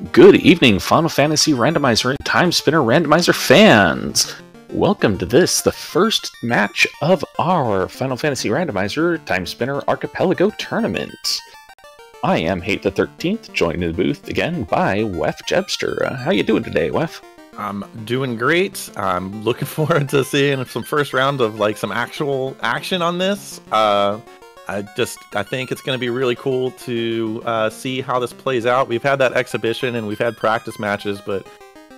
Good evening, Final Fantasy Randomizer and Timespinner Randomizer fans! Welcome to this, the first match of our Final Fantasy Randomizer Timespinner Archipelago tournament. I am Hate the 13th, joined in the booth again by Wef Jebster. How you doing today, Wef? I'm doing great. I'm looking forward to seeing some first round of some actual action on this. I think it's going to be really cool to see how this plays out. We've had that exhibition and we've had practice matches, but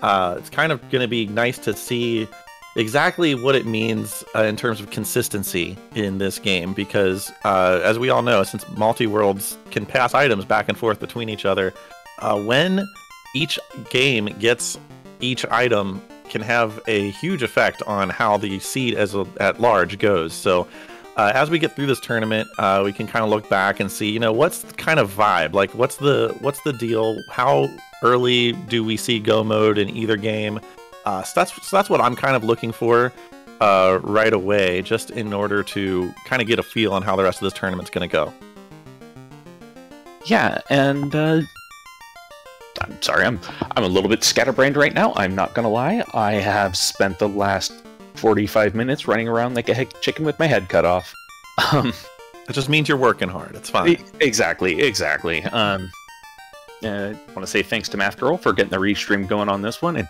it's kind of going to be nice to see exactly what it means in terms of consistency in this game, because as we all know, since multi-worlds can pass items back and forth between each other, when each game gets each item can have a huge effect on how the seed at large goes. So as we get through this tournament, we can kind of look back and see, what's the kind of vibe? Like, what's the deal? How early do we see go mode in either game? So that's what I'm kind of looking for right away, just in order to kind of get a feel on how the rest of this tournament's going to go. Yeah, and I'm sorry, I'm a little bit scatterbrained right now. I'm not gonna lie. I have spent the last 45 minutes running around like a chicken with my head cut off. It just means you're working hard. It's fine. Exactly. I want to say thanks to Math Girl for getting the restream going on this one and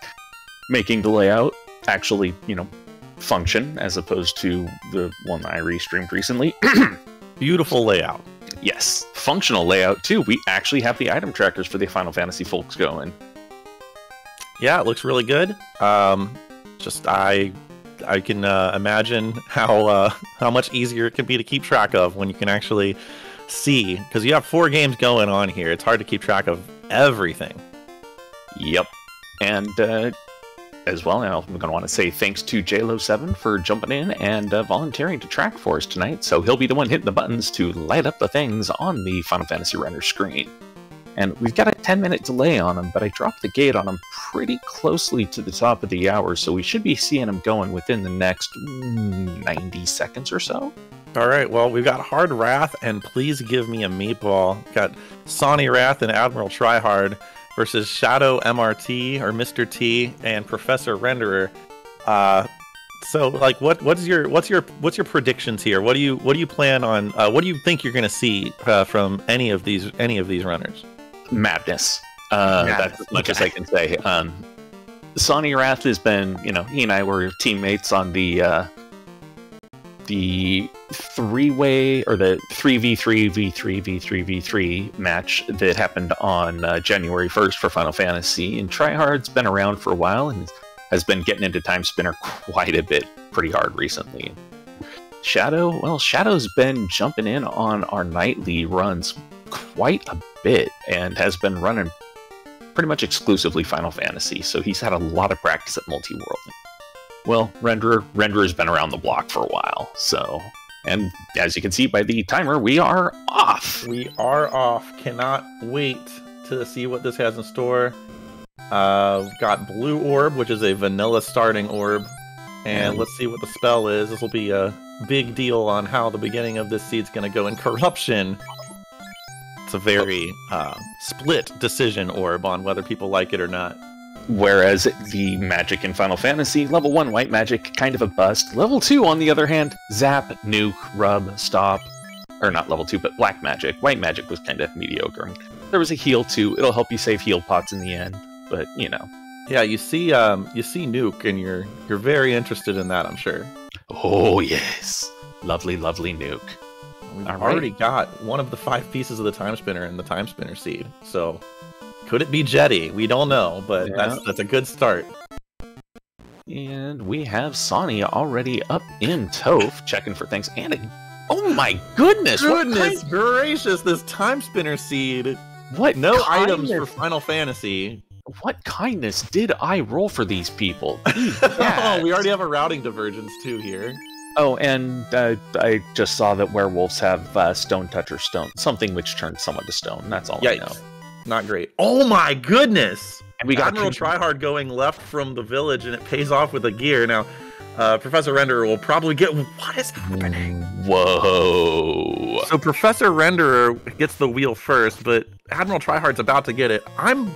making the layout actually, function as opposed to the one that I restreamed recently. Beautiful layout. Yes, functional layout too. We actually have the item trackers for the Final Fantasy folks going. Yeah, it looks really good. I can imagine how much easier it can be to keep track of when you can actually see, because you have 4 games going on here. It's hard to keep track of everything. Yep, and as well, I'm going to want to say thanks to JLo7 for jumping in and volunteering to track for us tonight. So he'll be the one hitting the buttons to light up the things on the Final Fantasy render screen. And we've got a 10-minute delay on him, but I dropped the gate on him pretty closely to the top of the hour, so we should be seeing him going within the next 90 seconds or so. All right, well, we've got Hard Rath, and please give me a meatball. Got Sonny Rath and Admiral Tryhard versus Shadow MRT or Mr. T and Professor Renderer. So, what's your predictions here? What do you plan on? What do you think you're going to see from any of these runners? Madness. That's as much as I can say. Sonny Rath has been, he and I were teammates on the 3-way or the 3v3 v3 v3 v3 match that happened on January 1st for Final Fantasy, and Tryhard's been around for a while and has been getting into Timespinner quite a bit, pretty hard recently. Shadow's been jumping in on our nightly runs quite a bit and has been running pretty much exclusively Final Fantasy, so he's had a lot of practice at multi-world. Well, Renderer's been around the block for a while, so... And as you can see by the timer, we are off! We are off. Cannot wait to see what this has in store. We've got Blue Orb, which is a vanilla starting orb. And let's see what the spell is. This will be a big deal on how the beginning of this seed's going to go in Corruption. It's a very split decision orb on whether people like it or not. Whereas the magic in Final Fantasy, level 1 white magic, kind of a bust. Level 2, on the other hand, zap, nuke, rub, stop. Or not level 2, but black magic. White magic was kind of mediocre. There was a heal too. It'll help you save heal pots in the end, but Yeah, you see nuke, and you're very interested in that, I'm sure. Oh yes, lovely nuke. We've already got one of the 5 pieces of the Timespinner in the Timespinner seed, so. Could it be Jetty? We don't know, but yeah. That's a good start. And we have Sonny already up in Toph, checking for things. And oh my goodness! Goodness gracious, this Timespinner seed. What? No items for Final Fantasy. What kindness did I roll for these people? Oh, we already have a routing divergence too here. Oh, and I just saw that werewolves have Stone Toucher Stone, something which turns someone to stone. That's all I know. Not great. Oh my goodness! And we got Admiral Tryhard going left from the village, and it pays off with a gear. Now, Professor Renderer will probably get... What is happening? Whoa! So Professor Renderer gets the wheel first, but Admiral Tryhard's about to get it. I'm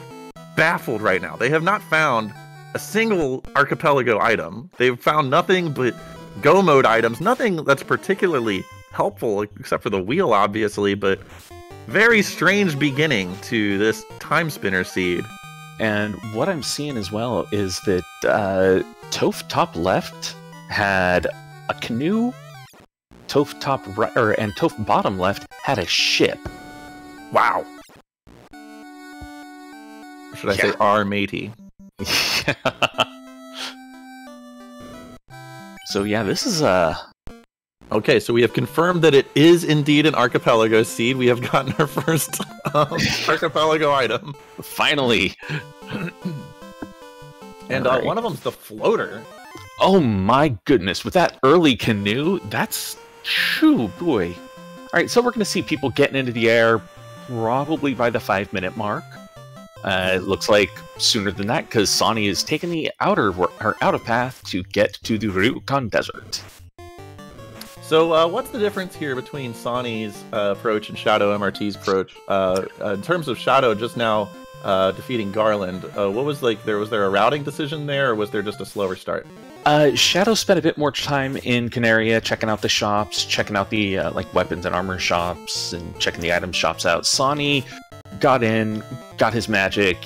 baffled right now. They have not found a single Archipelago item. They've found nothing but Go mode items, nothing that's particularly helpful except for the wheel, obviously, but very strange beginning to this Timespinner seed. And what I'm seeing as well is that Toph top left had a canoe, Toph top right, and Toph bottom left had a ship. Wow. Or should I say our matey? So yeah, this is Okay, so we have confirmed that it is indeed an Archipelago seed. We have gotten our first Archipelago item. Finally. And right. One of them's the floater. Oh my goodness, with that early canoe, that's... Shoo, boy. Alright, so we're going to see people getting into the air probably by the 5-minute mark. It looks like sooner than that, because Sonny is taking the outer path to get to the Rubicon Desert. So what's the difference here between Sonny's approach and Shadow MRT's approach? In terms of Shadow just now defeating Garland, what was was there a routing decision there, or was there just a slower start? Shadow spent a bit more time in Canaria, checking out the shops, checking out the weapons and armor shops, and checking the item shops out. Sonny got in, got his magic.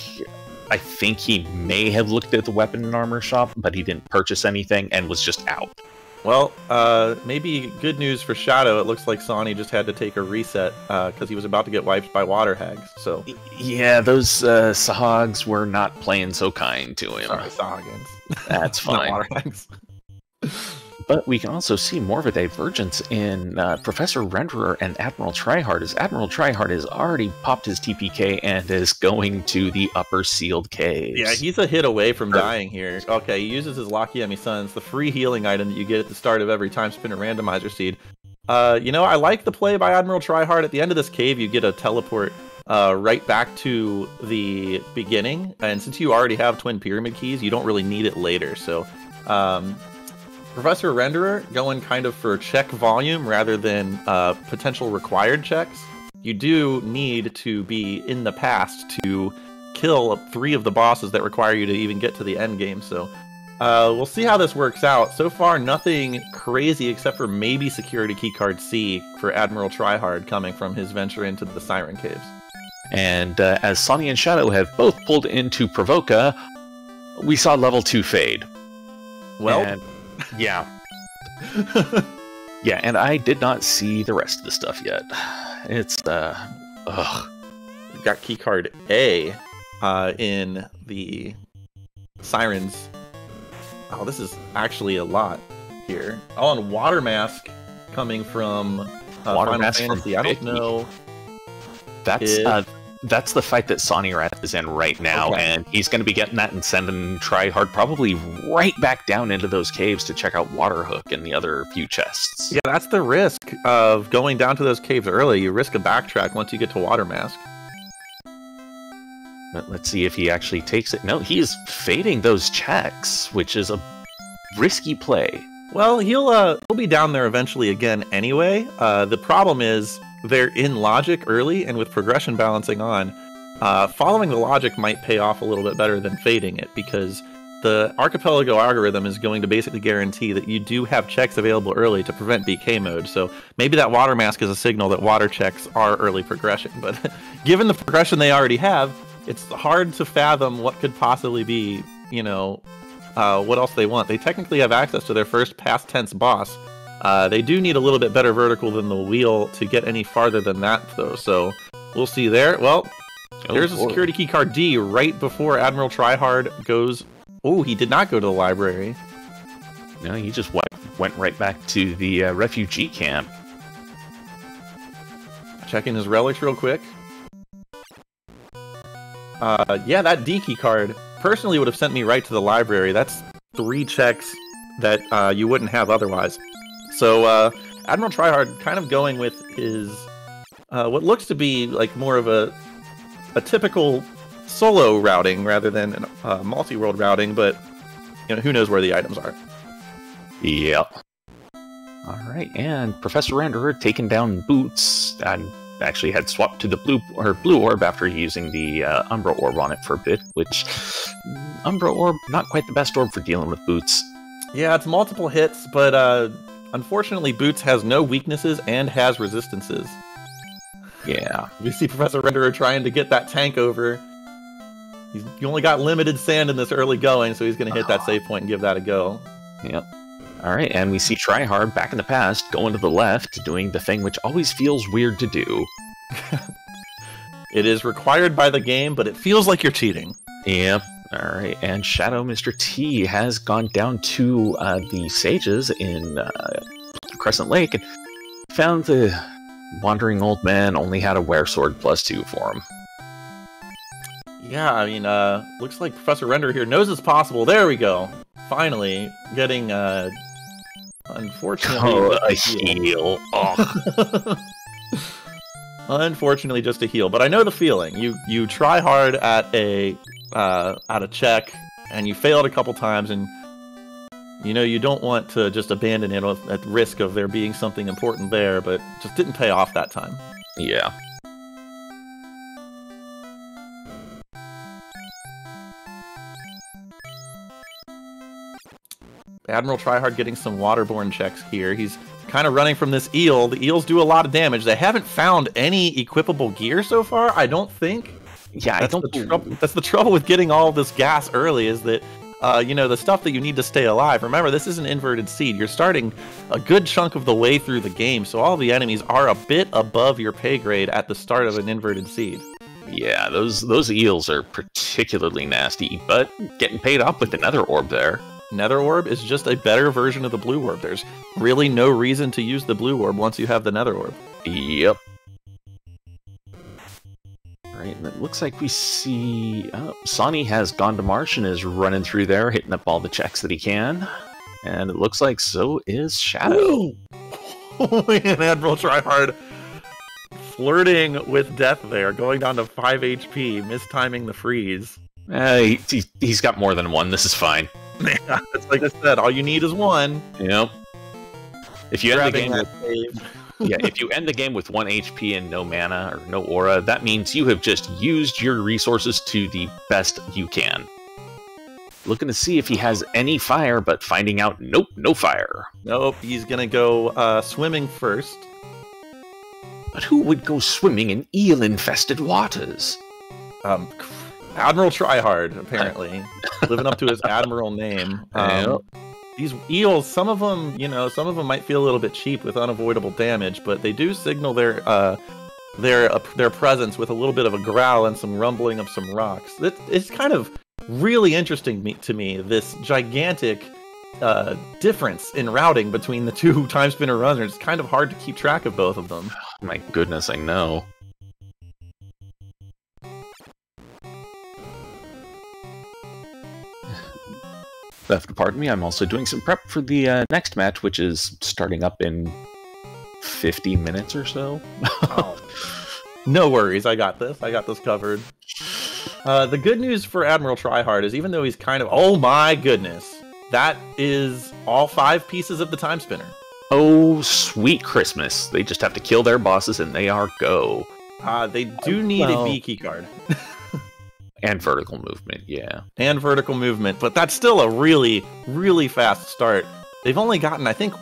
I think he may have looked at the weapon and armor shop, but he didn't purchase anything and was just out. Well, maybe good news for Shadow. It looks like Sonny just had to take a reset because he was about to get wiped by water hags. So yeah, those Sahags were not playing so kind to him. Sorry, Sahagans. That's fine. Not water hags. But we can also see more of a divergence in Professor Renderer and Admiral Tryhard, as Admiral Tryhard has already popped his TPK and is going to the upper sealed caves. Yeah, he's a hit away from dying here. Okay, he uses his Lakiyami Suns, the free healing item that you get at the start of every Timespinner randomizer seed. I like the play by Admiral Tryhard. At the end of this cave, you get a teleport right back to the beginning, and since you already have Twin Pyramid Keys, you don't really need it later, so... Professor Renderer going kind of for check volume rather than potential required checks. You do need to be in the past to kill 3 of the bosses that require you to even get to the end game. So we'll see how this works out. So far, nothing crazy except for maybe security keycard C for Admiral Tryhard coming from his venture into the Siren Caves. And as Sonny and Shadow have both pulled into Provoca, we saw level 2 fade. Well... And yeah. Yeah, and I did not see the rest of the stuff yet. It's, ugh. We've got keycard A in the Sirens. Oh, this is actually a lot here. Oh, and Water Mask coming from Final Fantasy. I don't know. That's the fight that Sonny Rath is in right now, okay. And he's going to be getting that and sending Tryhard probably right back down into those caves to check out Waterhook and the other few chests. Yeah, that's the risk of going down to those caves early. You risk a backtrack once you get to Water Mask. But let's see if he actually takes it. No, he is fading those checks, which is a risky play. Well, he'll be down there eventually again anyway. The problem is... they're in logic early, and with progression balancing on, following the logic might pay off a little bit better than fading it, because the Archipelago algorithm is going to basically guarantee that you do have checks available early to prevent BK mode. So maybe that Water Mask is a signal that water checks are early progression. But given the progression they already have, it's hard to fathom what could possibly be, what else they want. They technically have access to their first past tense boss. They do need a little bit better vertical than the wheel to get any farther than that, though, so we'll see there. Well, there's a security key card D right before Admiral Tryhard goes... Oh, he did not go to the library. No, he just went right back to the refugee camp. Checking his relics real quick. Yeah, that D key card personally would have sent me right to the library. That's 3 checks that you wouldn't have otherwise. So, Admiral Tryhard kind of going with his, what looks to be like more of a typical solo routing rather than a multi-world routing, but, who knows where the items are. Yep. Alright, and Professor Renderer taking down Boots, and actually had swapped to the blue orb after using the Umbra orb on it for a bit, which Umbra orb, not quite the best orb for dealing with boots. Yeah, it's multiple hits, but unfortunately Boots has no weaknesses and has resistances. Yeah. We see Professor Renderer trying to get that tank over. You only got limited sand in this early going, so he's going to hit that save point and give that a go. Yep. All right, and we see Tryhard back in the past, going to the left, doing the thing which always feels weird to do. It is required by the game, but it feels like you're cheating. Yep. All right, and Shadow Mr. T has gone down to the Sages in Crescent Lake and found the wandering old man only had a Wear Sword +2 for him. Yeah, I mean, looks like Professor Renderer here knows it's possible. There we go. Finally, getting, unfortunately... a heal. Oh. Unfortunately, just a heal. But I know the feeling. You try hard at a check, and you failed a couple times, and you don't want to just abandon it at risk of there being something important there, but just didn't pay off that time. Yeah. Admiral Tryhard getting some waterborne checks here. He's kind of running from this eel. The eels do a lot of damage. They haven't found any equipable gear so far, I don't think. Yeah, That's the trouble with getting all this gas early is that, the stuff that you need to stay alive. Remember, this is an inverted seed. You're starting a good chunk of the way through the game, so all the enemies are a bit above your pay grade at the start of an inverted seed. Yeah, those eels are particularly nasty, but getting paid off with another orb there. Nether orb is just a better version of the blue orb. There's really no reason to use the blue orb once you have the nether orb. Yep. Alright, and it looks like we see... Sonny has gone to Marsh and is running through there, hitting up all the checks that he can. And it looks like so is Shadow. And Admiral Tryhard flirting with death there, going down to 5 HP, mistiming the freeze. He's got more than one, this is fine. Yeah, it's like I said, all you need is one. Yep. If you end the game if you end the game with 1 HP and no mana or no aura, that means you have just used your resources to the best you can. Looking to see if he has any fire, but finding out, nope, no fire. Nope, he's gonna go swimming first. But who would go swimming in eel-infested waters? Admiral Tryhard, apparently, living up to his admiral name. These eels, some of them might feel a little bit cheap with unavoidable damage, but they do signal their presence with a little bit of a growl and some rumbling of some rocks. It's kind of really interesting to me, this gigantic difference in routing between the two Timespinner runners. It's kind of hard to keep track of both of them. Oh my goodness, I know. Pardon me, I'm also doing some prep for the next match, which is starting up in 50 minutes or so. Oh. No worries, I got this covered. The good news for Admiral Tryhard is even though he's kind of... Oh my goodness! That is all 5 pieces of the Timespinner. Oh, sweet Christmas. They just have to kill their bosses and they are go. They do need a B key card. And vertical movement, yeah. And vertical movement, but that's still a really, really fast start. They've only gotten, I think,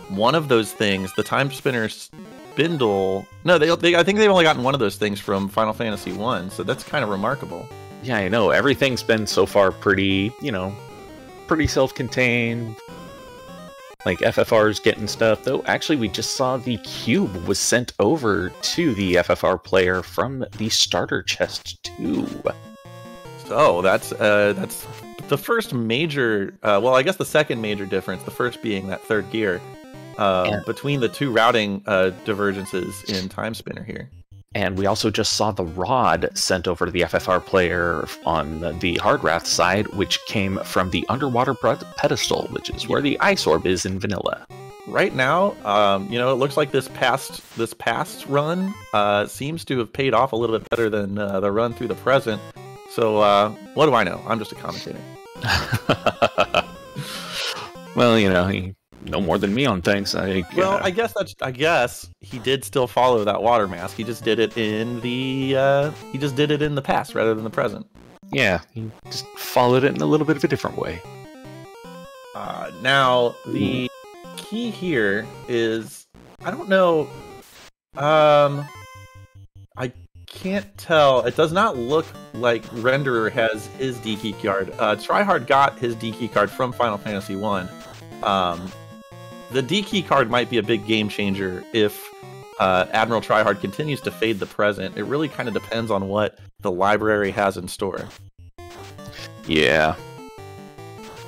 one of those things, the Timespinner Spindle... No, I think they've only gotten one of those things from Final Fantasy 1, so that's kind of remarkable. Yeah, I know. Everything's been so far pretty, pretty self-contained. Like, FFR's getting stuff, though actually we just saw the cube was sent over to the FFR player from the starter chest, too. So, that's the first major, well, I guess the second major difference, the first being that third gear, between the two routing divergences in Timespinner here. And we also just saw the rod sent over to the FFR player on the Hard Rath side, which came from the underwater pedestal, which is where the ice orb is in vanilla. Right now, it looks like this past run seems to have paid off a little bit better than the run through the present. So, what do I know? I'm just a commentator. Well, he no more than me on things. Well, I guess he did still follow that water mask. He just did it in the past rather than the present. Yeah, he just followed it in a little bit of a different way. Now the key here is, I don't know. I can't tell. It does not look like Renderer has his D key card. Tryhard got his D key card from Final Fantasy 1. The D key card might be a big game changer if Admiral Tryhard continues to fade the present. It really kind of depends on what the library has in store. Yeah.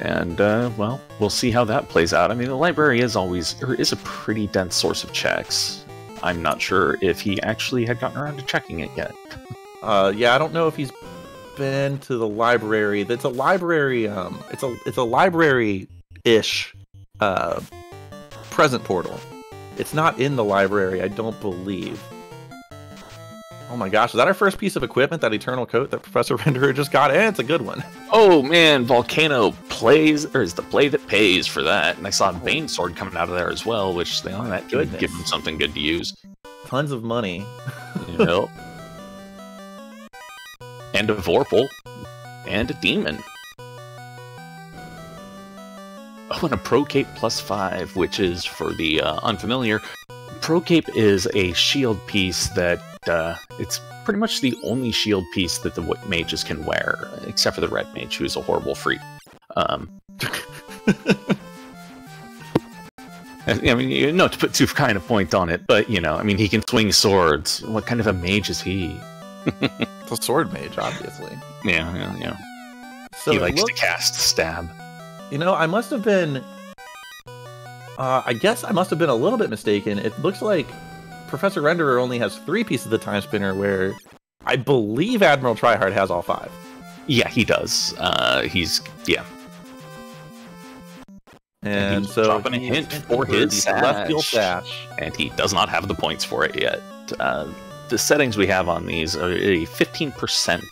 And, well, we'll see how that plays out. I mean, the library is a pretty dense source of checks. I'm not sure if he actually had gotten around to checking it yet. Yeah, I don't know if he's been to the library. It's a library, it's a library-ish present portal. It's not in the library, I don't believe. Oh my gosh, is that our first piece of equipment, that Eternal Coat that Professor Renderer just got? And it's a good one. Oh man, Volcano is the play that pays for that. And I saw a Bane Sword coming out of there as well, which that could give him something good to use. Tons of money. Yep. And a Vorpal. And a Demon. Oh, and a Procape +5, which is, for the unfamiliar, Procape is a shield piece that it's pretty much the only shield piece that the mages can wear, except for the red mage, who's a horrible freak. I mean, not to put too fine a point on it, but, I mean, he can swing swords. What kind of a mage is he? It's a sword mage, obviously. Yeah. So he likes to cast stab. I must have been... I guess I must have been a little bit mistaken. It looks like Professor Renderer only has 3 pieces of the Timespinner, where I believe Admiral Tryhard has all 5. Yeah, he does. Yeah. And he's so dropping a hint for his left field sash. And he does not have the points for it yet. The settings we have on these are a 15%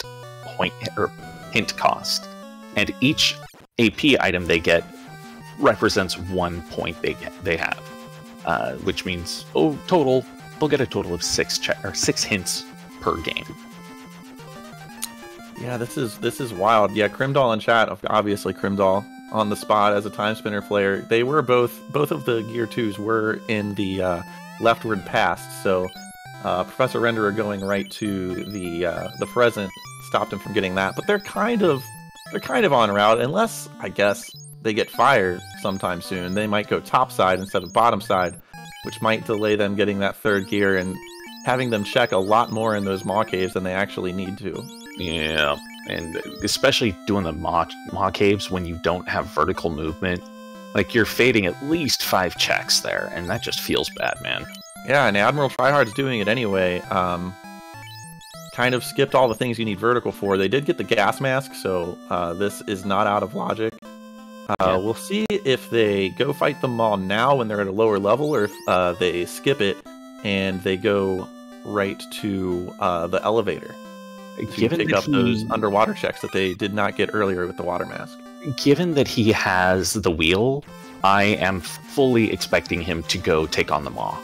point or hint cost. And each AP item they get represents 1 point they have. Which means, total, they'll get a total of 6 hints per game. Yeah, this is wild. Yeah, Crimdall in chat, obviously Crimdall on the spot as a Timespinner player. They were both of the Gear 2s were in the leftward past, so Professor Renderer going right to the present stopped him from getting that. But they're kind of en route, unless, I guess, they get fire sometime soon. They might go top side instead of bottom side, which might delay them getting that 3rd gear and having them check a lot more in those maw caves than they actually need to. Yeah, and especially doing the maw caves when you don't have vertical movement. Like, you're fading at least 5 checks there, and that just feels bad, man. Yeah, and Admiral Tryhard's doing it anyway. Kind of skipped all the things you need vertical for. They did get the gas mask, so this is not out of logic. We'll see if they go fight them all now when they're at a lower level, or if they skip it and they go right to the elevator to pick up those underwater checks that they did not get earlier with the water mask. Given that he has the wheel, I am fully expecting him to go take on the maw.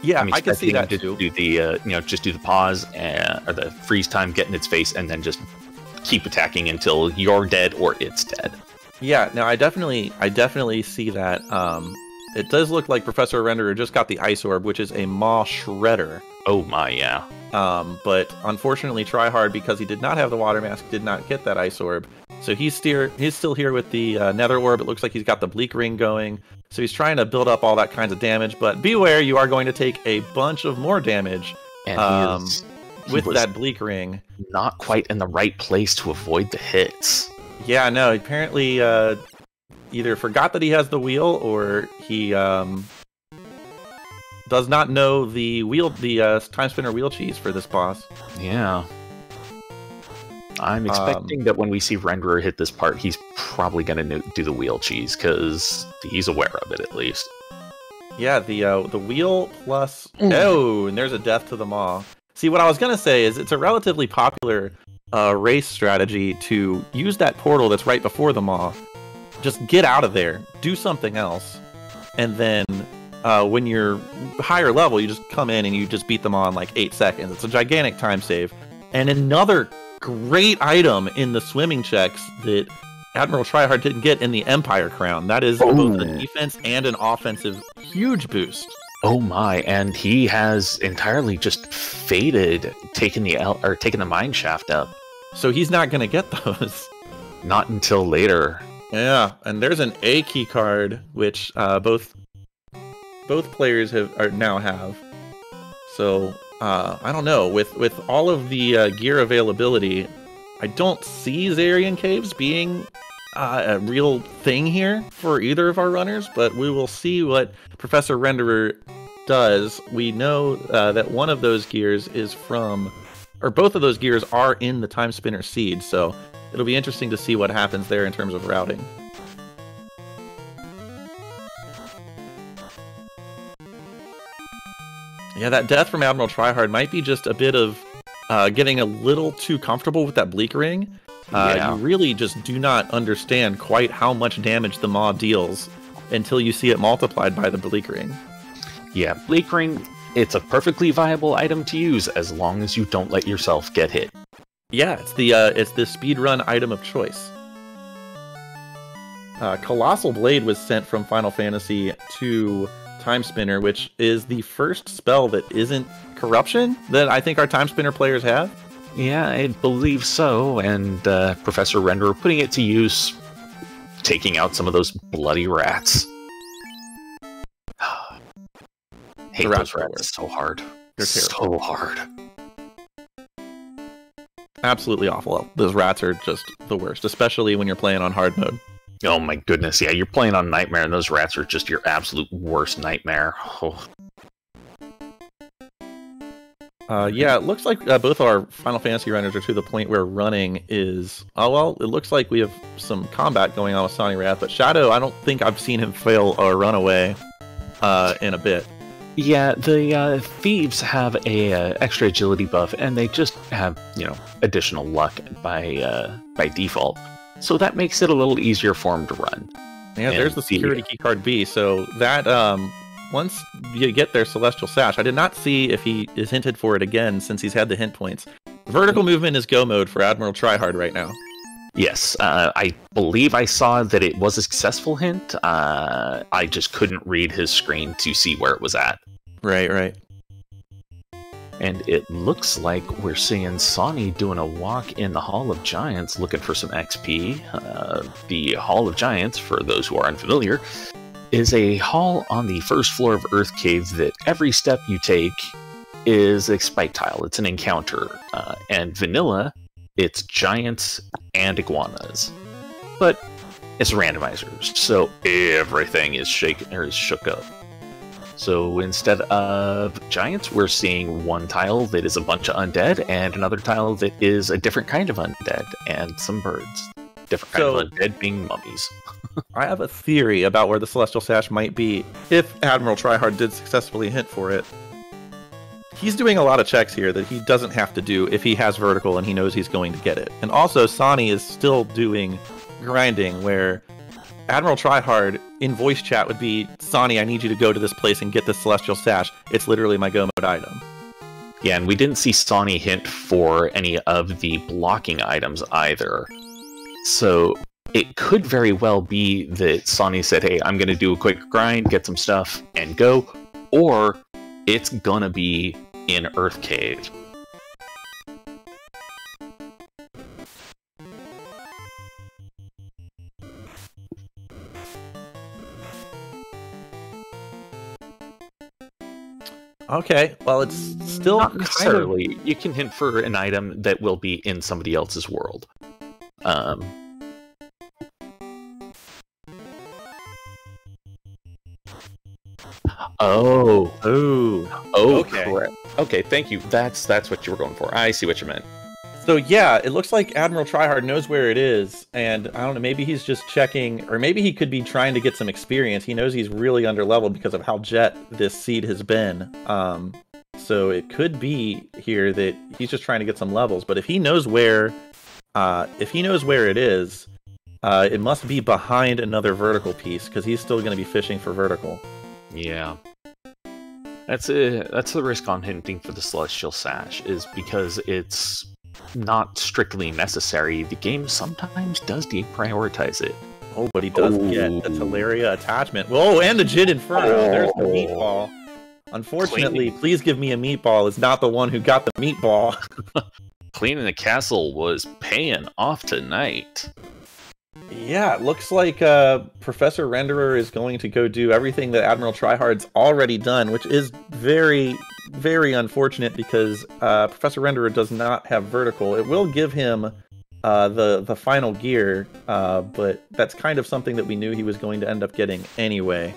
Yeah, I can see that too. Do the just do the pause or the freeze time, get in its face, and then just keep attacking until you're dead or it's dead. Yeah, now I definitely see that. It does look like Professor Renderer just got the Ice Orb, which is a Maw Shredder. Oh my, yeah. But unfortunately, Tryhard, because he did not have the Water Mask, did not get that Ice Orb. So he's still here with the Nether Orb. It looks like he's got the Bleak Ring going. So he's trying to build up all that kinds of damage. But beware, you are going to take a bunch of more damage with that Bleak Ring. Not quite in the right place to avoid the hits. Yeah, no, apparently either forgot that he has the wheel, or he does not know the Timespinner wheel cheese for this boss. Yeah. I'm expecting that when we see Renderer hit this part, he's probably going to do the wheel cheese, because he's aware of it, at least. Yeah, the wheel plus... Oh, and there's a death to the maw. See, what I was going to say is it's a relatively popular race strategy to use that portal that's right before the maw. Just get out of there. Do something else. and then when you're higher level, you just come in and you just beat them on like 8 seconds. It's a gigantic time save. And another great item in the swimming checks that Admiral Tryhard didn't get in the Empire Crown. That is both a defense and an offensive huge boost. Oh my, and he has entirely just faded taking the mine shaft up. So he's not going to get those. Not until later. Yeah, and there's an A key card, which both players now have. So I don't know. With all of the gear availability, I don't see Zarian Caves being a real thing here for either of our runners, but we will see what Professor Renderer does. We know that one of those gears is from, or both of those gears are in the Timespinner seed, so it'll be interesting to see what happens there in terms of routing. Yeah, that death from Admiral Tryhard might be just a bit of getting a little too comfortable with that Bleak Ring. You really just do not understand quite how much damage the Maw deals until you see it multiplied by the Bleak Ring. Yeah, Bleak Ring, it's a perfectly viable item to use as long as you don't let yourself get hit. Yeah, it's the speedrun item of choice. Colossal Blade was sent from Final Fantasy to Timespinner, which is the first spell that isn't corruption that I think our Timespinner players have. Yeah, I believe so, and Professor Renderer putting it to use, taking out some of those bloody rats. Hate those rats so hard. They're so hard. Absolutely awful. Those rats are just the worst, especially when you're playing on hard mode. Oh my goodness, yeah, you're playing on Nightmare, and those rats are just your absolute worst nightmare. Oh. Yeah, it looks like both our Final Fantasy runners are to the point where running is... Oh, well, it looks like we have some combat going on with Sonny Rath, but Shadow, I don't think I've seen him fail or run away in a bit. Yeah, the thieves have a extra agility buff, and they just have, additional luck by default. So that makes it a little easier for him to run. Yeah, and there's the security keycard B. So that, once you get their Celestial Sash, I did not see if he is hinted for it again since he's had the hint points. Vertical movement is go mode for Admiral Tryhard right now. Yes, I believe I saw that it was a successful hint. I just couldn't read his screen to see where it was at. Right. And it looks like we're seeing Sonny doing a walk in the Hall of Giants looking for some XP. The Hall of Giants, for those who are unfamiliar, is a hall on the first floor of Earth Cave that every step you take is a spike tile. It's an encounter. And vanilla, it's giants and iguanas. But it's randomizers, so everything is shaken or is shook up. So instead of giants, we're seeing one tile that is a bunch of undead, and another tile that is a different kind of undead, and some birds. Different kind of undead being mummies. I have a theory about where the Celestial Sash might be if Admiral Tryhard did successfully hint for it. He's doing a lot of checks here that he doesn't have to do if he has vertical and he knows he's going to get it. And also, Sonny is still doing grinding where Admiral Tryhard in voice chat would be, Sonny, I need you to go to this place and get this Celestial Sash. It's literally my go mode item. Yeah, and we didn't see Sonny hint for any of the blocking items either. So it could very well be that Sonny said, hey, I'm going to do a quick grind, get some stuff, and go. Or it's going to be in Earth Cave. Okay, well, it's still not necessarily. You can hint for an item that will be in somebody else's world. Okay. Correct. Okay, thank you. That's what you were going for. I see what you meant. So yeah, it looks like Admiral Tryhard knows where it is, and I don't know, maybe he's just checking, or maybe he could be trying to get some experience. He knows he's really underleveled because of how jet this seed has been. So it could be here that he's just trying to get some levels. But if he knows where it is, It must be behind another vertical piece, because he's still going to be fishing for vertical. Yeah. That's the risk on hinting for the Celestial Sash, is because it's not strictly necessary. The game sometimes does deprioritize it. Oh, but he does get the Teleria attachment. Whoa, and the Jid Inferno. There's the meatball. Unfortunately, Please Give Me a Meatball is not the one who got the meatball. Cleaning the castle was paying off tonight. Yeah, it looks like Professor Renderer is going to go do everything that Admiral Tryhard's already done, which is very, very unfortunate because Professor Renderer does not have vertical. It will give him the final gear, but that's kind of something that we knew he was going to end up getting anyway.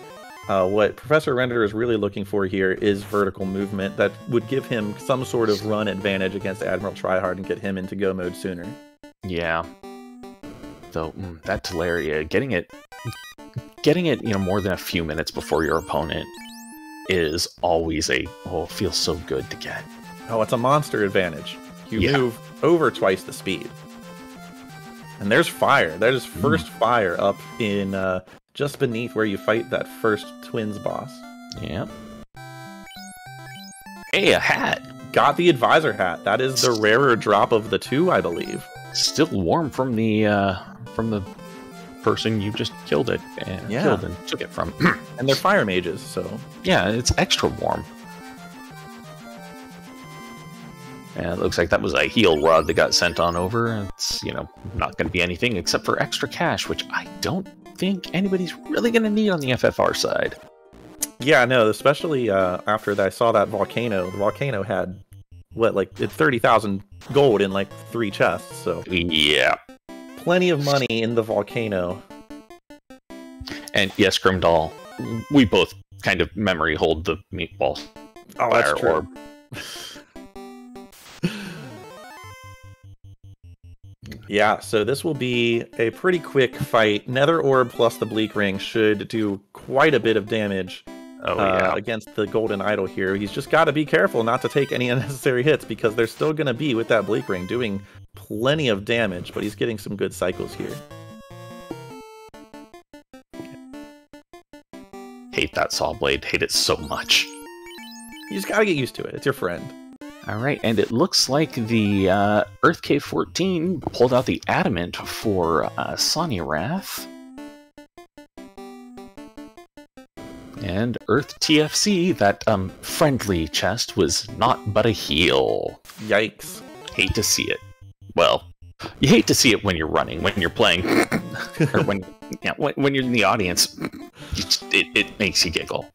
What Professor Renderer is really looking for here is vertical movement that would give him some sort of run advantage against Admiral Tryhard and get him into go mode sooner. Yeah. Though that Teleria, getting it, more than a few minutes before your opponent is always feels so good to get. Oh, it's a monster advantage. You move over twice the speed. And there's fire. There's first fire up in just beneath where you fight that first twins boss. Yep. Hey, a hat. Got the advisor hat. That is the rarer drop of the two, I believe. Still warm from the person you just killed and took it from. And they're fire mages, so yeah, it's extra warm. And it looks like that was a heal rod that got sent on over. It's not going to be anything except for extra cash, which I don't think anybody's really going to need on the FFR side. Yeah, no, especially after I saw that volcano. The volcano had what, 30,000 gold in 3 chests. So yeah. Plenty of money in the volcano. And yes, Grimdall, we both kind of memory hold the meatball. Oh, that's true. Orb. Yeah, so this will be a pretty quick fight. Nether Orb plus the Bleak Ring should do quite a bit of damage against the Golden Idol here. He's just got to be careful not to take any unnecessary hits because they're still going to be, with that Bleak Ring, doing plenty of damage, but he's getting some good cycles here. Hate that saw blade. Hate it so much. You just got to get used to it. It's your friend. All right, and it looks like the Earth Cave 14 pulled out the adamant for Sonny Rath. And Earth TFC, that friendly chest, was not but a heal. Yikes. Hate to see it. Well, you hate to see it when you're running, when you're playing, or when you're in the audience. It makes you giggle.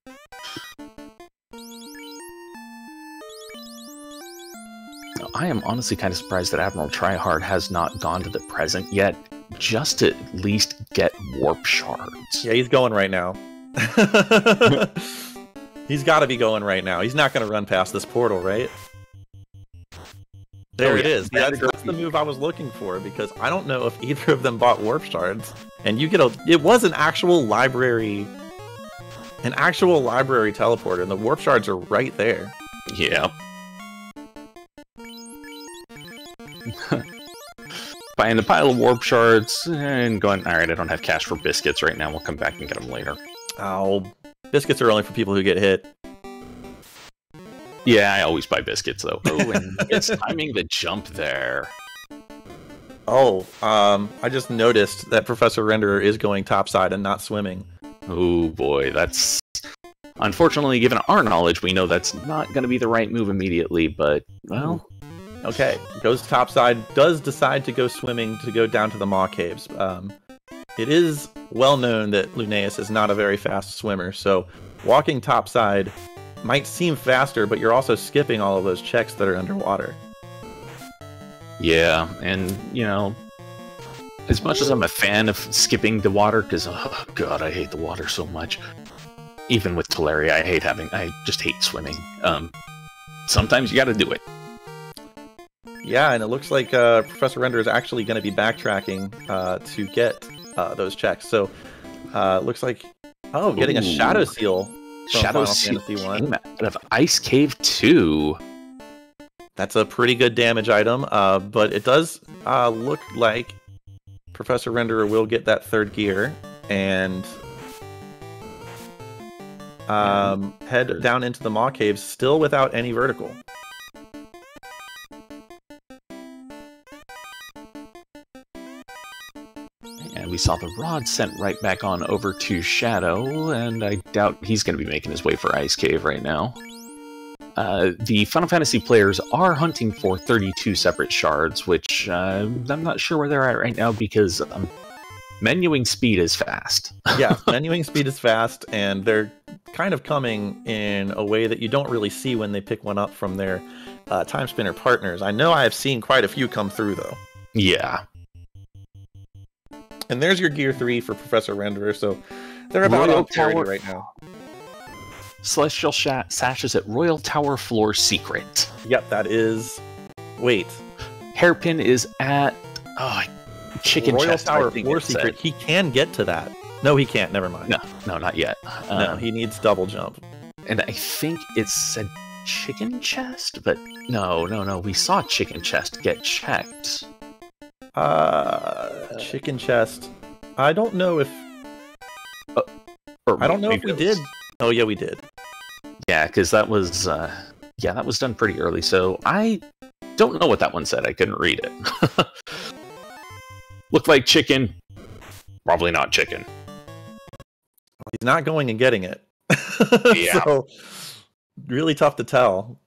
I am honestly kind of surprised that Admiral Tryhard has not gone to the present yet, just to at least get warp shards. Yeah, he's going right now. He's got to be going right now. He's not going to run past this portal, right? There it is. That's the move I was looking for, because I don't know if either of them bought warp shards. And you get it was an actual library teleporter, and the warp shards are right there. Yeah. Buying the pile of warp shards and going, alright, I don't have cash for biscuits right now, we'll come back and get them later. Oh, biscuits are only for people who get hit. Yeah, I always buy biscuits though. Oh, and it's timing the jump there. Oh, I just noticed that Professor Renderer is going topside and not swimming. Oh boy, that's... Unfortunately, given our knowledge, we know that's not going to be the right move immediately, but, well... Okay, goes topside, does decide to go swimming to go down to the Maw Caves. It is well known that Lunaeus is not a very fast swimmer, so walking topside might seem faster, but you're also skipping all of those checks that are underwater. Yeah, and, as much as I'm a fan of skipping the water, because, oh god, I hate the water so much. Even with Teleria, I just hate swimming. Sometimes you gotta do it. Yeah, and it looks like Professor Renderer is actually going to be backtracking to get those checks. So, it looks like, getting a Shadow Seal from Shadow Final Fantasy 1. Out of Ice Cave 2. That's a pretty good damage item, but it does look like Professor Renderer will get that third gear and head down into the Maw Caves, still without any vertical. And we saw the rod sent right back on over to Shadow, and I doubt he's going to be making his way for Ice Cave right now. The Final Fantasy players are hunting for 32 separate shards, which I'm not sure where they're at right now because menuing speed is fast. Yeah, menuing speed is fast, and they're kind of coming in a way that you don't really see when they pick one up from their Timespinner partners. I know I have seen quite a few come through, though. Yeah. And there's your Gear 3 for Professor Renderer, so they're about on parity right now. Celestial Sashes at Royal Tower Floor Secret. Yep, that is... Wait. Hairpin is at... Chicken Royal Chest, Tower Floor Secret. He can get to that. No, he can't. Never mind. No, not yet. No, he needs double jump. And I think it said Chicken Chest, but no. We saw Chicken Chest get checked. Chicken Chest. I don't know if... I don't know if we did. Oh, yeah, we did. Yeah, because that was... that was done pretty early, so I don't know what that one said. I couldn't read it. Looked like chicken. Probably not chicken. He's not going and getting it. Yeah. So, really tough to tell.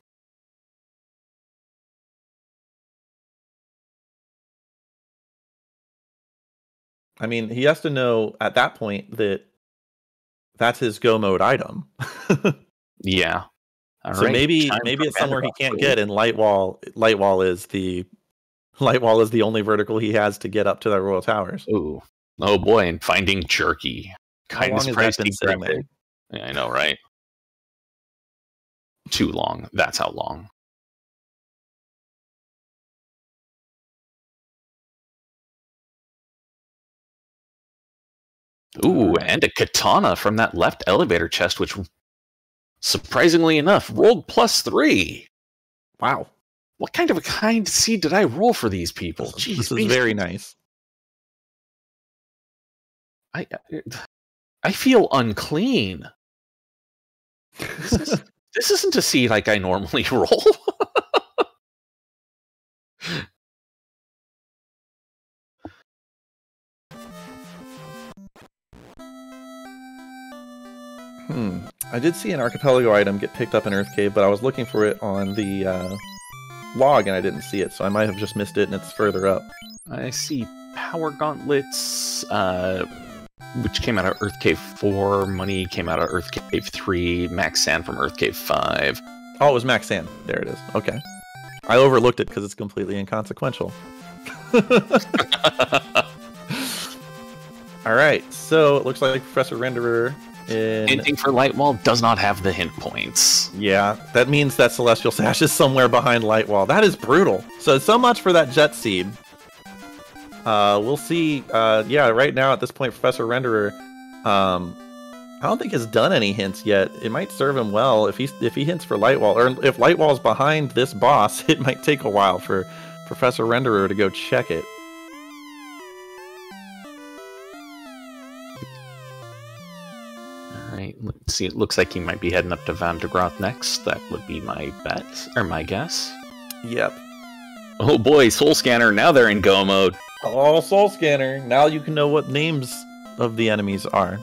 I mean, he has to know at that point that that's his go mode item. Yeah. All so right. maybe it's somewhere he can't get, and Lightwall is the only vertical he has to get up to the Royal Towers. Ooh. Oh boy, and finding jerky. How long has that been sitting there? Yeah, I know, right? Too long. That's how long. Ooh, and a katana from that left elevator chest, which, surprisingly enough, rolled +3. Wow. What kind of a kind seed did I roll for these people? Jeez, this is very nice. I feel unclean. This isn't a seed like I normally roll. I did see an Archipelago item get picked up in Earth Cave, but I was looking for it on the log and I didn't see it, so I might have just missed it and it's further up. I see Power Gauntlets, which came out of Earth Cave 4, Money came out of Earth Cave 3, Max Sand from Earth Cave 5. Oh, it was Max Sand. There it is. Okay. I overlooked it because it's completely inconsequential. Alright, so it looks like Professor Renderer Hinting for Lightwall does not have the hint points. Yeah, that means that Celestial Sash is somewhere behind Lightwall. That is brutal. So much for that Jet Seed. We'll see. Yeah, right now at this point, Professor Renderer, I don't think has done any hints yet. It might serve him well if he hints for Lightwall, or if Lightwall's behind this boss. It might take a while for Professor Renderer to go check it. Alright, let's see. It looks like he might be heading up to Van de Graath next. That would be my bet, or my guess. Yep. Oh boy, Soul Scanner, now they're in go mode. Oh, Soul Scanner. Now you can know what names of the enemies are.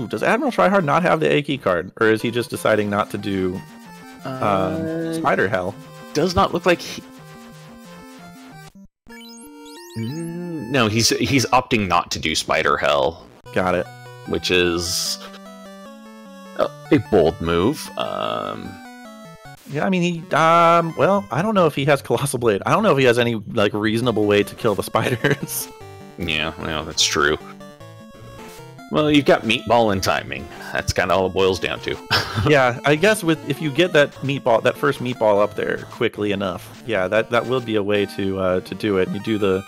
Does Admiral Tryhard not have the A key card? Or is he just deciding not to do Spider Hell? Does not look like he... No, he's opting not to do Spider Hell. Got it. Which is a bold move. Yeah, I mean, he, well, I don't know if he has Colossal Blade. I don't know if he has any, like, reasonable way to kill the spiders. Yeah, well, that's true. Well, you've got Meatball and timing. That's kind of all it boils down to. Yeah, I guess if you get that first meatball up there quickly enough, yeah, that will be a way to do it. You do the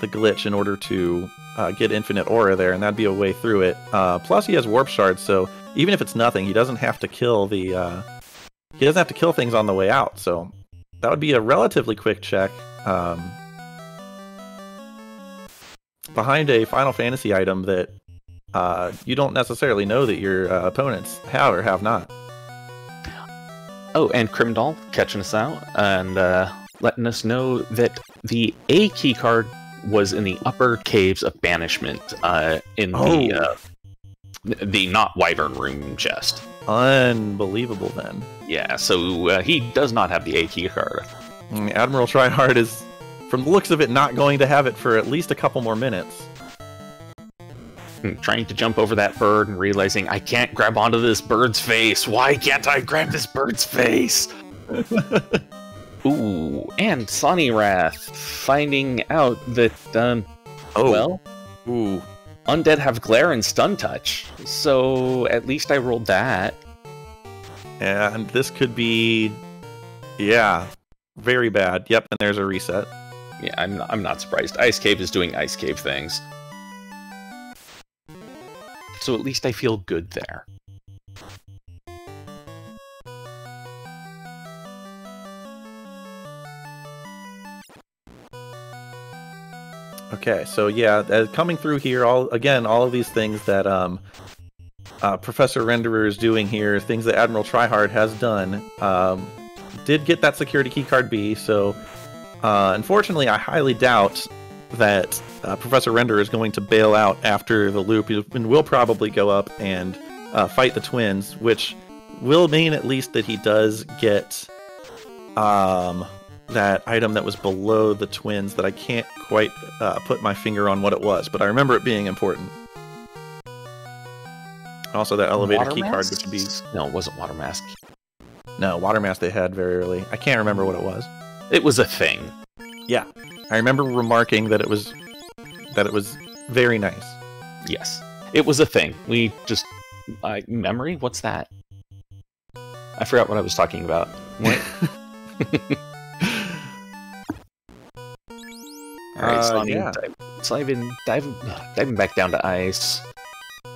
glitch in order to get infinite aura there, and that'd be a way through it. Plus, he has warp shards, so even if it's nothing, he doesn't have to kill the... he doesn't have to kill things on the way out, so that would be a relatively quick check. Behind a Final Fantasy item that you don't necessarily know that your opponents have or have not. Oh, and Crimdall catching us out and letting us know that the A key card was in the upper caves of banishment in the not Wyvern room chest. Unbelievable, then. Yeah, so he does not have the A key card. Admiral Tryhard is, from the looks of it, not going to have it for at least a couple more minutes. Trying to jump over that bird and realizing I can't grab onto this bird's face. Why can't I grab this bird's face? Ooh, and Sonny Rath finding out that, undead have glare and stun touch. So at least I rolled that. And this could be, very bad. Yep, and there's a reset. Yeah, I'm not surprised. Ice Cave is doing Ice Cave things. So at least I feel good there. Okay, so yeah, coming through here, all of these things that Professor Renderer is doing here, things that Admiral Tryhard has done, did get that security keycard B, so unfortunately I highly doubt that Professor Renderer is going to bail out after the loop, and will probably go up and fight the twins, which will mean at least that he does get that item that was below the twins that I can't quite put my finger on what it was, but I remember it being important. Also, that elevator keycard, which would be... No, it wasn't Water Mask. No, Water Mask they had very early. I can't remember what it was. It was a thing. Yeah. I remember remarking that it was very nice. Yes. It was a thing. We just... memory? What's that? I forgot what I was talking about. What? Alright, diving back down to ice.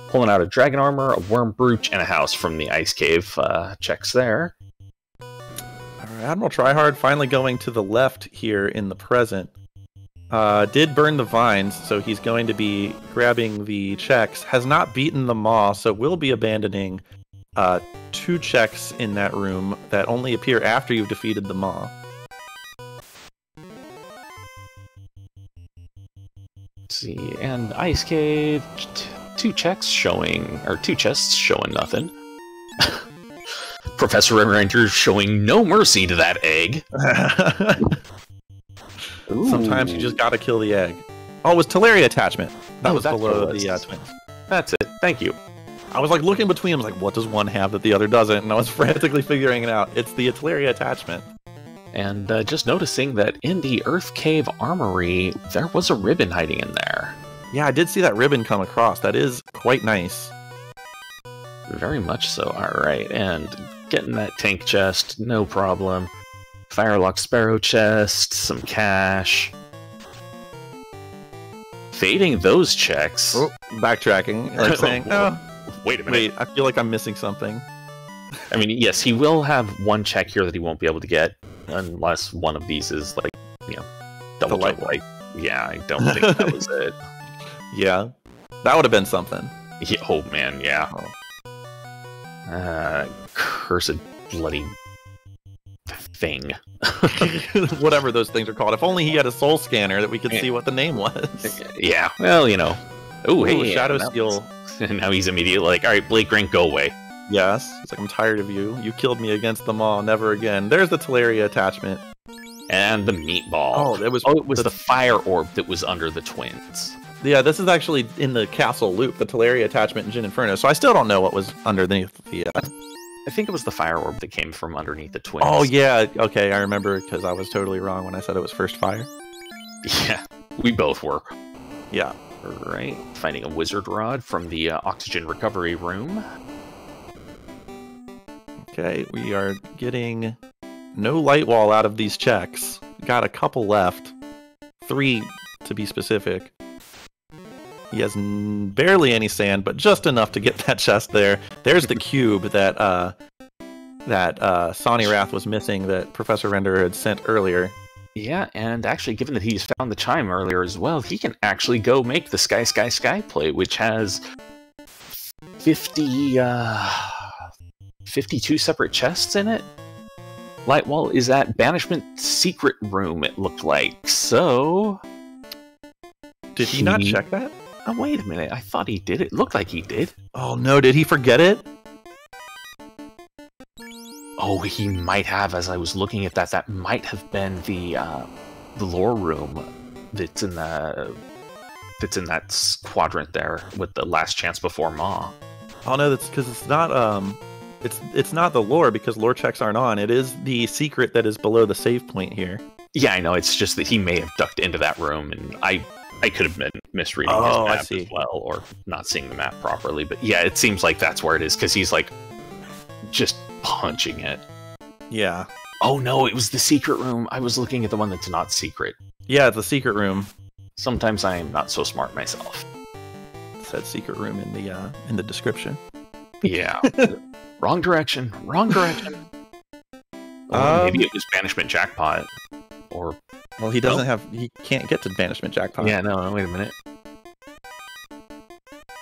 Pulling out a dragon armor, a worm brooch, and a house from the ice cave. Checks there. Admiral Tryhard finally going to the left here in the present. Did burn the vines, so he's going to be grabbing the checks. Has not beaten the maw, so will be abandoning 2 checks in that room that only appear after you've defeated the maw. Let's see, and ice cave, 2 chests showing nothing. Professor Ranger showing no mercy to that egg. Sometimes you just gotta kill the egg. Oh, it was Teleria attachment. That was below the twins. That's it. Thank you. I was like looking between them, like, what does one have that the other doesn't? And I was frantically figuring it out. It's the Teleria attachment. And just noticing that in the Earth Cave Armory, there was a ribbon hiding in there. Yeah, I did see that ribbon come across. That is quite nice. Very much so. Alright, and getting that tank chest, no problem. Firelock Sparrow chest, some cash. Fading those checks. Oh, backtracking. Like saying, oh, wait a minute. Wait, I feel like I'm missing something. I mean, yes, he will have one check here that he won't be able to get unless one of these is, like, double jump. Like, yeah, I don't think that was it. Yeah, that would have been something. Yeah, oh, man, yeah. Cursed bloody thing. Whatever those things are called. If only he had a soul scanner that we could see what the name was. Yeah, well, Oh, hey, Shadow Steel. And now he's immediately like, alright, Blake Grink, go away. Yes. He's like, I'm tired of you. You killed me against them all. Never again. There's the Teleria attachment. And the meatball. It was the fire orb that was under the twins. Yeah, this is actually in the castle loop, the Teleria attachment in Jin Inferno, so I still don't know what was underneath the... I think it was the fire orb that came from underneath the twins. Oh, yeah, okay, I remember, because I was totally wrong when I said it was first fire. Yeah, we both were. Yeah. Alright, finding a wizard rod from the oxygen recovery room. Okay, we are getting no light wall out of these checks. Got a couple left. 3, to be specific. He has barely any sand, but just enough to get that chest there. There's the cube that that Sonny Rath was missing that Professor Renderer had sent earlier. Yeah, and actually, given that he's found the chime earlier as well, he can actually go make the Sky plate, which has 52 separate chests in it. Lightwall is at Banishment Secret Room, it looked like. So... Did he not check that? Oh, wait a minute. I thought he did. It looked like he did. Oh, no. Did he forget it? Oh, he might have. As I was looking at that, that might have been the lore room that's in that quadrant there with the last chance before Maw. Oh no, that's because it's not it's not the lore, because lore checks aren't on. It is the secret that is below the save point here. Yeah, I know. It's just that he may have ducked into that room, and I could have been misreading his map as well, or not seeing the map properly. But yeah, it seems like that's where it is, because he's like just punching it. Yeah. Oh no, it was the secret room. I was looking at the one that's not secret. Yeah, it's the secret room. Sometimes I am not so smart myself. It said secret room in the description. Yeah. Wrong direction. Wrong direction. Maybe it was Banishment Jackpot. Or... Well, he doesn't have... He can't get to Banishment Jackpot. Yeah, no, wait a minute.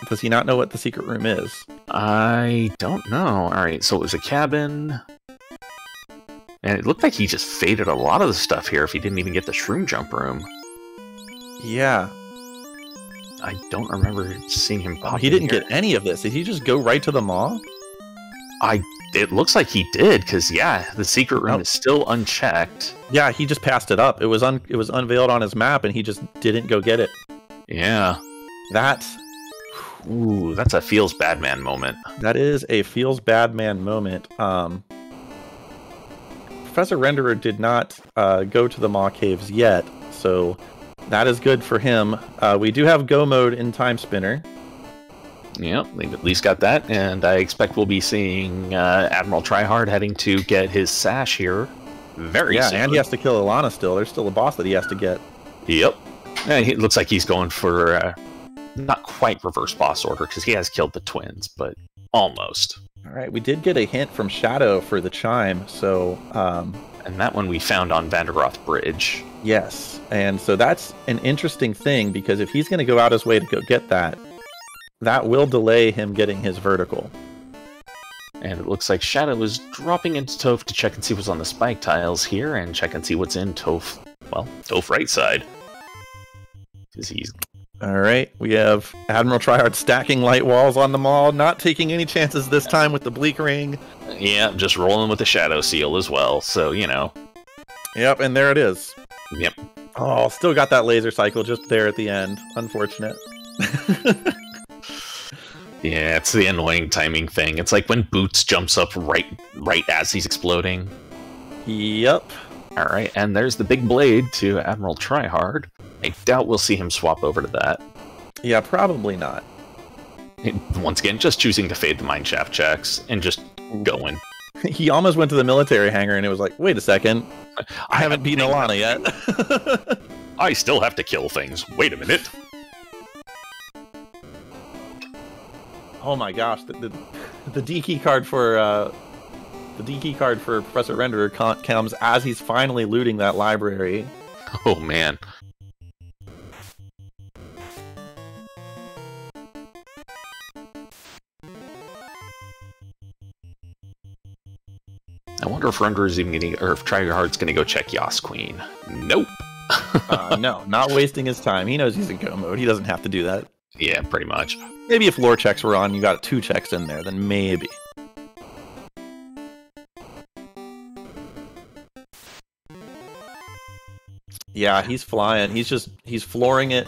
Does he not know what the secret room is? I don't know. Alright, so it was a cabin... And it looked like he just faded a lot of the stuff here if he didn't even get the Shroom Jump room. Yeah. I don't remember seeing him pop He didn't get any of this. Did he just go right to the Maw? It looks like he did, because, yeah, the secret room is still unchecked. Yeah, he just passed it up. It was unveiled on his map, and he just didn't go get it. Yeah. Ooh, that's a feels bad man moment. That is a feels bad man moment. Professor Renderer did not go to the Maw Caves yet, so that is good for him. We do have Go mode in Timespinner. Yep, they've at least got that, and I expect we'll be seeing Admiral Tryhard heading to get his sash here very soon. Yeah, and he has to kill Ilana still. There's still a boss that he has to get. Yep. It looks like he's going for not quite reverse boss order, because he has killed the twins, but almost. All right, we did get a hint from Shadow for the chime, so... And that one we found on Vandergroth Bridge. Yes, and so that's an interesting thing, because if he's going to go out his way to go get that, that will delay him getting his vertical. And it looks like Shadow is dropping into Toph to check and see what's on the spike tiles here, and check and see what's in Toph, well, Toph right side. Because he's... Alright, we have Admiral Tryhard stacking light walls on the Maw, not taking any chances this time with the Bleak Ring. Yeah, just rolling with the Shadow Seal as well, so, you know. Yep, and there it is. Yep. Oh, still got that laser cycle just there at the end. Unfortunate. Yeah, it's the annoying timing thing. It's like when Boots jumps up right as he's exploding. Yep. Alright, and there's the big blade to Admiral Tryhard. I doubt we'll see him swap over to that. Yeah, probably not. Once again, just choosing to fade the mineshaft checks and just going. He almost went to the military hangar and it was like, wait a second, I haven't beaten Ilana yet. I still have to kill things. Wait a minute. Oh my gosh, the D key card for Professor Renderer comes as he's finally looting that library. Oh man. I wonder if Renderer's even getting, or if Tryhard's gonna go check Yas Queen. Nope. No, not wasting his time. He knows he's in Go mode. He doesn't have to do that. Yeah, pretty much. Maybe if lore checks were on, you got 2 checks in there, then maybe. Yeah, he's flying. He's flooring it.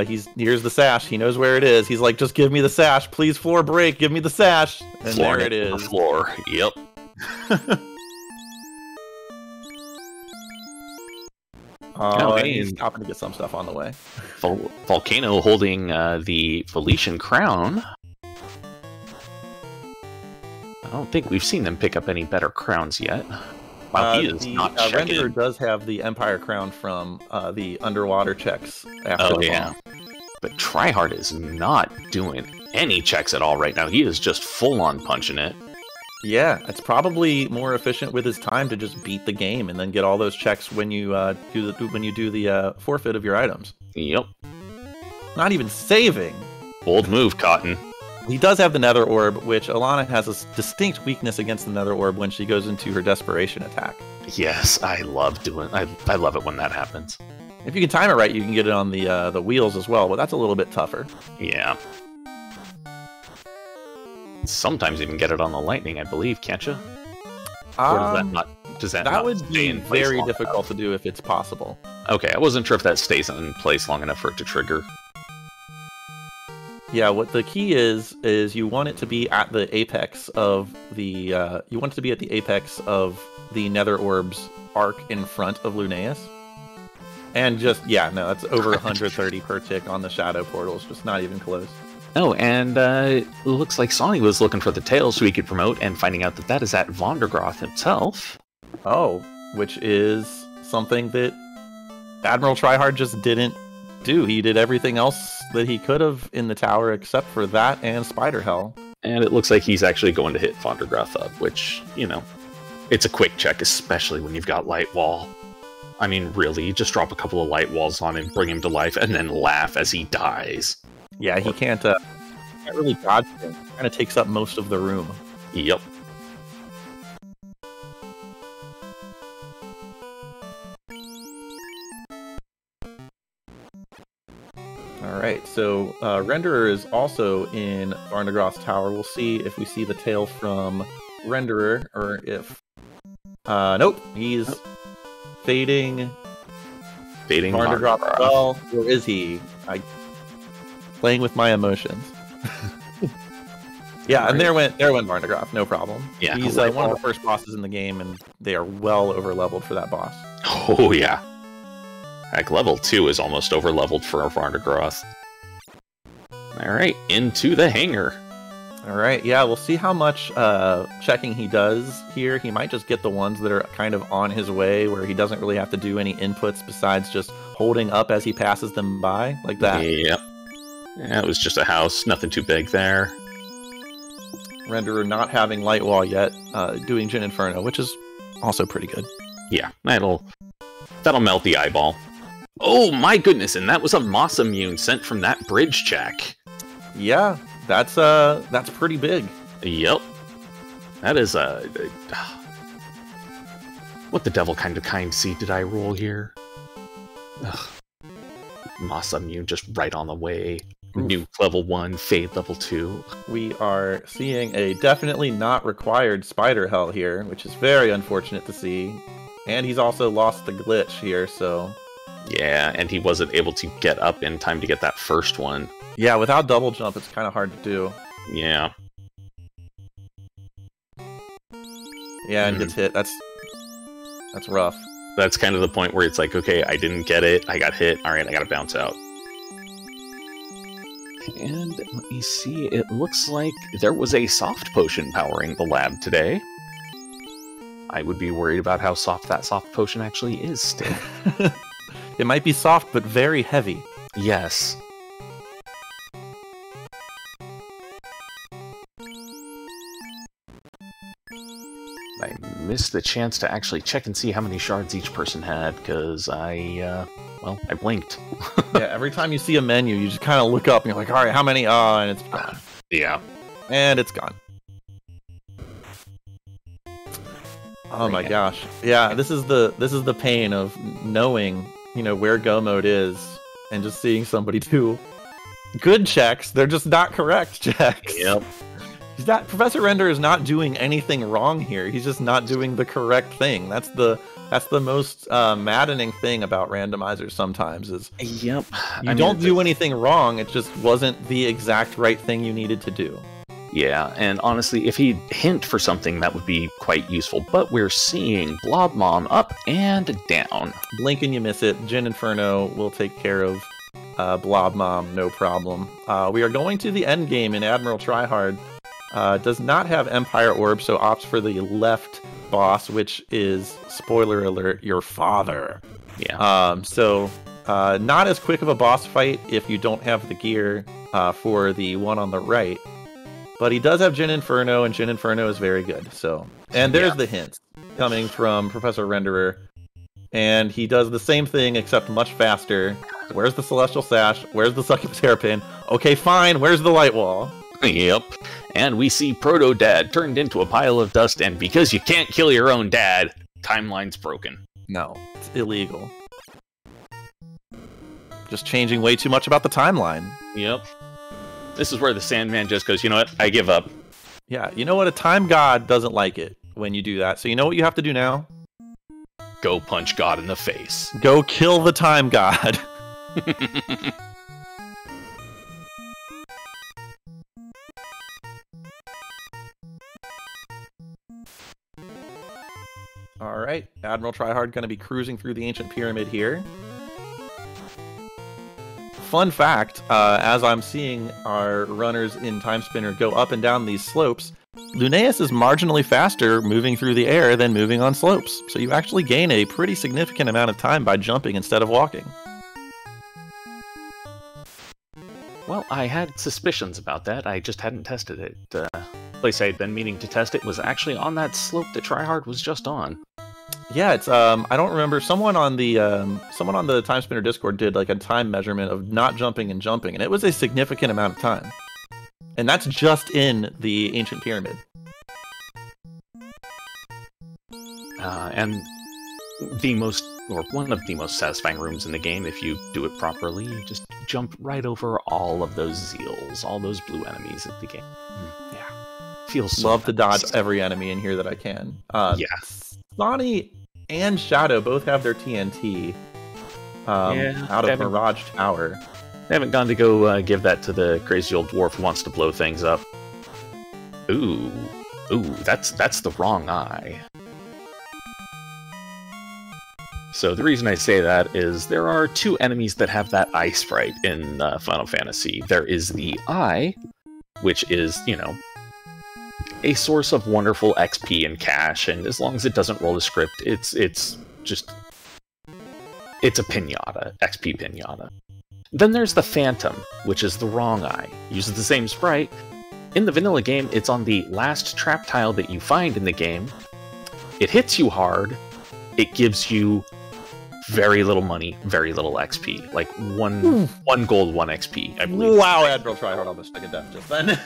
Here's the sash. He knows where it is. He's like, just give me the sash. Please floor break. Give me the sash. And Flooring there it is. The floor. Yep. Oh, and he's stopping to get some stuff on the way. Volcano holding the Felician crown. I don't think we've seen them pick up any better crowns yet. Wow, he is not checking. Renderer does have the Empire crown from the underwater checks after the yeah. But Tryhard is not doing any checks at all right now. He is just full-on punching it. Yeah, it's probably more efficient with his time to just beat the game and then get all those checks when you do the forfeit of your items. Yep. Not even saving. Bold move, Cotton. He does have the Nether Orb, which Alana has a distinct weakness against the Nether Orb when she goes into her Desperation attack. Yes, I love I love it when that happens. If you can time it right, you can get it on the wheels as well, but that's a little bit tougher. Yeah. Sometimes even get it on the lightning, I believe, can't you? Or does that not? Does that? That would stay be in place very long difficult enough? to do if it's possible. Okay, I wasn't sure if that stays in place long enough for it to trigger. Yeah, what the key is you want it to be at the apex of the Nether Orb's arc in front of Lunaeus. And just that's over 130 per tick on the shadow portals, just not even close. Oh, and it looks like Sonny was looking for the tail so he could promote, and finding out that is at Vondergroth himself. Oh, which is something that Admiral Tryhard just didn't do. He did everything else that he could have in the tower except for that and Spider Hell. And it looks like he's actually going to hit Vondergroth up, which, it's a quick check, especially when you've got Light Wall. I mean, really, you just drop a couple of Light Walls on him, bring him to life, and then laugh as he dies. Yeah, he can't really dodge him. It kind of takes up most of the room. Yep. Alright, so Renderer is also in Varnagroth's tower. We'll see if we see the tail from Renderer, or if... nope, he's fading Varnagroth as well. Or is he? Playing with my emotions. Yeah, and there went Varnagroth, no problem. Yeah, he's one of the first bosses in the game, and they are well over leveled for that boss. Oh yeah, heck, level 2 is almost over leveled for Varnagroth. All right, into the hangar. All right, yeah, we'll see how much checking he does here. He might just get the ones that are kind of on his way, where he doesn't really have to do any inputs besides just holding up as he passes them by, like that. Yep. Yeah, it was just a house, nothing too big there. Renderer not having Light Wall yet, doing Jin Inferno, which is also pretty good. Yeah, that'll melt the eyeball. Oh my goodness, and that was a Moss Immune sent from that bridge check. Yeah, that's pretty big. Yep. That is what the devil kind of seed did I roll here? Ugh. Moss Immune just right on the way. Nuke level 1, Fade level 2. We are seeing a definitely not required Spider Hell here, which is very unfortunate to see. And he's also lost the glitch here, so... Yeah, and he wasn't able to get up in time to get that first one. Yeah, without double jump, it's kind of hard to do. Yeah. Yeah, and gets hit. That's rough. That's kind of the point where it's like, okay, I didn't get it, I got hit, alright, I gotta bounce out. And let me see, it looks like there was a soft potion powering the lab today. I would be worried about how soft that soft potion actually is still. It might be soft, but very heavy. Yes. I missed the chance to actually check and see how many shards each person had, because I blinked. Yeah, every time you see a menu, you just kind of look up and you're like, all right, how many? Oh, and it's gone. Yeah. And it's gone. Oh my gosh. Yeah, this is the pain of knowing, where go mode is and just seeing somebody do good checks. They're just not correct checks. Yep. Professor Render is not doing anything wrong here. He's just not doing the correct thing. That's the most maddening thing about randomizers sometimes is yep. You don't do anything wrong. It just wasn't the exact right thing you needed to do. Yeah, and honestly, if he'd hint for something, that would be quite useful. But we're seeing Blob Mom up and down. Blink and you miss it. Jin Inferno will take care of Blob Mom, no problem. We are going to the end game in Admiral Tryhard. Does not have Empire Orb, so opts for the left boss, which is, spoiler alert, your father. Yeah. So not as quick of a boss fight if you don't have the gear for the one on the right. But he does have Jin Inferno, and Jin Inferno is very good. So, and there's the hint coming from Professor Renderer. And he does the same thing, except much faster. Where's the Celestial Sash? Where's the Succubus Hairpin? Okay, fine, where's the Light Wall? Yep. And we see Proto-Dad turned into a pile of dust, and because you can't kill your own dad, timeline's broken. No, it's illegal. Just changing way too much about the timeline. Yep. This is where the Sandman just goes, you know what, I give up. Yeah, you know what? A time god doesn't like it when you do that. So you know what you have to do now? Go punch God in the face. Go kill the time god. Alright, Admiral Tryhard going to be cruising through the Ancient Pyramid here. Fun fact, as I'm seeing our runners in Timespinner go up and down these slopes, Lunaeus is marginally faster moving through the air than moving on slopes. So you actually gain a pretty significant amount of time by jumping instead of walking. Well, I had suspicions about that. I just hadn't tested it. The place I had been meaning to test it was actually on that slope that Tryhard was just on. Yeah, it's I don't remember. Someone on the Timespinner Discord did like a time measurement of not jumping and jumping, and it was a significant amount of time. And that's just in the Ancient Pyramid. And one of the most satisfying rooms in the game, if you do it properly, you just jump right over all of those Zeals, all those blue enemies at the game. Yeah. Feels so Love to dodge every enemy in here that I can. Yes. Sonny and Shadow both have their TNT out of Mirage Tower. They haven't gone to go give that to the crazy old dwarf who wants to blow things up. Ooh, that's the wrong eye. So the reason I say that is there are two enemies that have that eye sprite in Final Fantasy. There is the Eye, which is, you know, a source of wonderful XP and cash, and as long as it doesn't roll a script, it's a pinata, XP pinata. Then there's the Phantom, which is the wrong eye. Uses the same sprite. In the vanilla game, it's on the last trap tile that you find in the game. It hits you hard. It gives you very little money, very little XP. Like one gold, 1 XP, I believe. Wow, Admiral Tryhard almost took a death just then.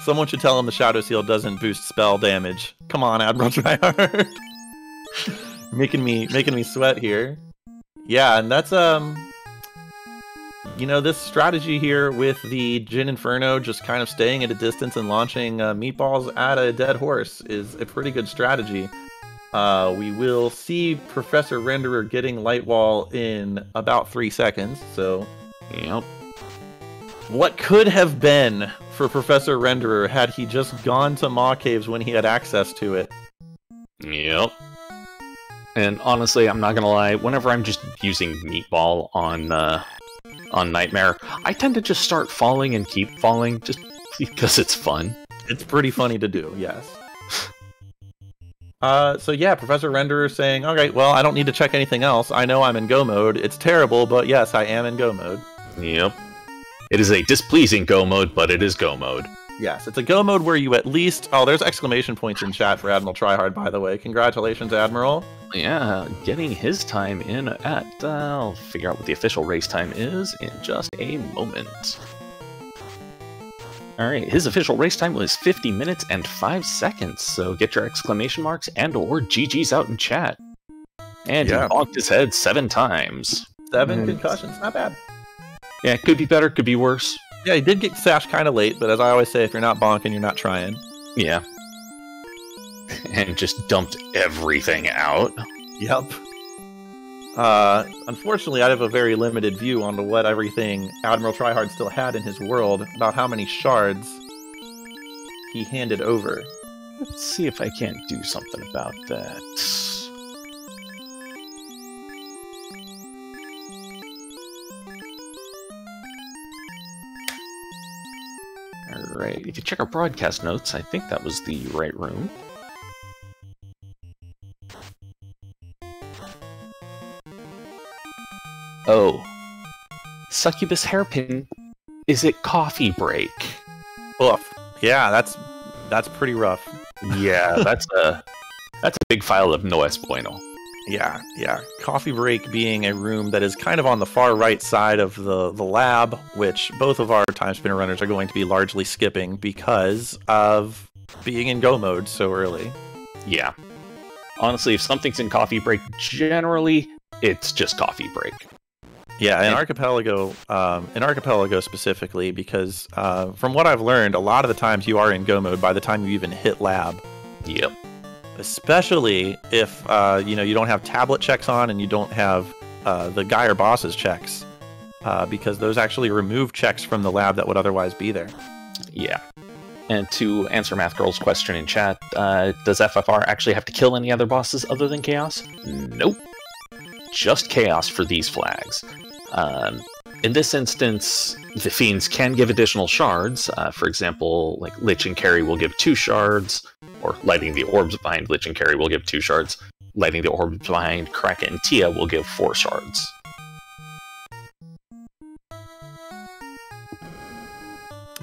Someone should tell him the Shadow Seal doesn't boost spell damage. Come on, Admiral Tryhard. making me sweat here. Yeah, and that's you know, this strategy here with the Jin Inferno just kind of staying at a distance and launching meatballs at a dead horse is a pretty good strategy. We will see Professor Renderer getting Light Wall in about 3 seconds, so... Yep. What could have been for Professor Renderer had he just gone to Maw Caves when he had access to it? Yep. And honestly, I'm not gonna lie, whenever I'm just using Meatball on Nightmare, I tend to just start falling and keep falling, just because it's fun. It's pretty funny to do, yes. So yeah, Professor Renderer saying, alright, well, I don't need to check anything else. I know I'm in go mode. It's terrible, but yes, I am in go mode. Yep. It is a displeasing go mode, but it is go mode. Yes, it's a go mode where you at least... Oh, there's exclamation points in chat for Admiral Tryhard, by the way. Congratulations, Admiral. Yeah, getting his time in at... I'll figure out what the official race time is in just a moment. Alright, his official race time was 50 minutes and 5 seconds, so get your exclamation marks and or GG's out in chat. And he bonked his head 7 times. 7 concussions, not bad. Yeah, it could be better, could be worse. Yeah, he did get sashed kind of late, but as I always say, if you're not bonking, you're not trying. Yeah. And just dumped everything out. Yep. Unfortunately, I have a very limited view onto what everything Admiral Tryhard still had in his world, about how many shards he handed over. Let's see if I can't do something about that. Alright, if you check our broadcast notes, I think that was the right room. Oh. Succubus Hairpin, is it coffee break? Oof. Yeah, that's pretty rough. Yeah, that's a big file of no es bueno. Yeah. Coffee break being a room that is kind of on the far right side of the lab, which both of our Timespinner runners are going to be largely skipping because of being in go mode so early. Yeah. Honestly, if something's in coffee break, generally, it's just coffee break. Yeah, in Archipelago specifically, because from what I've learned, a lot of the times you are in go mode by the time you even hit lab. Yep. Especially if you don't have tablet checks on and you don't have the guy or boss's checks, because those actually remove checks from the lab that would otherwise be there. Yeah. And to answer Math Girl's question in chat, does FFR actually have to kill any other bosses other than Chaos? Nope. Just Chaos for these flags. In this instance, the Fiends can give additional shards. For example, like Lich and Carry will give 2 shards, or lighting the orbs behind Lich and Carry will give 2 shards. Lighting the orbs behind Kraken and Tia will give 4 shards.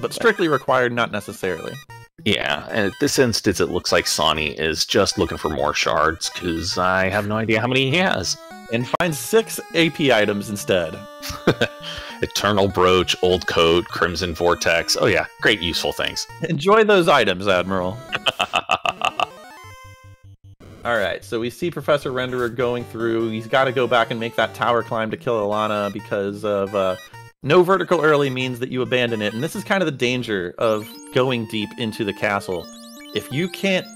But strictly required, not necessarily. Yeah, and in this instance, it looks like Sonny is just looking for more shards, because I have no idea how many he has. And finds 6 AP items instead. Eternal Brooch, Old Coat, Crimson Vortex. Oh yeah, great useful things. Enjoy those items, Admiral. Alright, so we see Professor Renderer going through. He's got to go back and make that tower climb to kill Ilana because of... no vertical early means that you abandon it, and this is kind of the danger of going deep into the castle. If you can't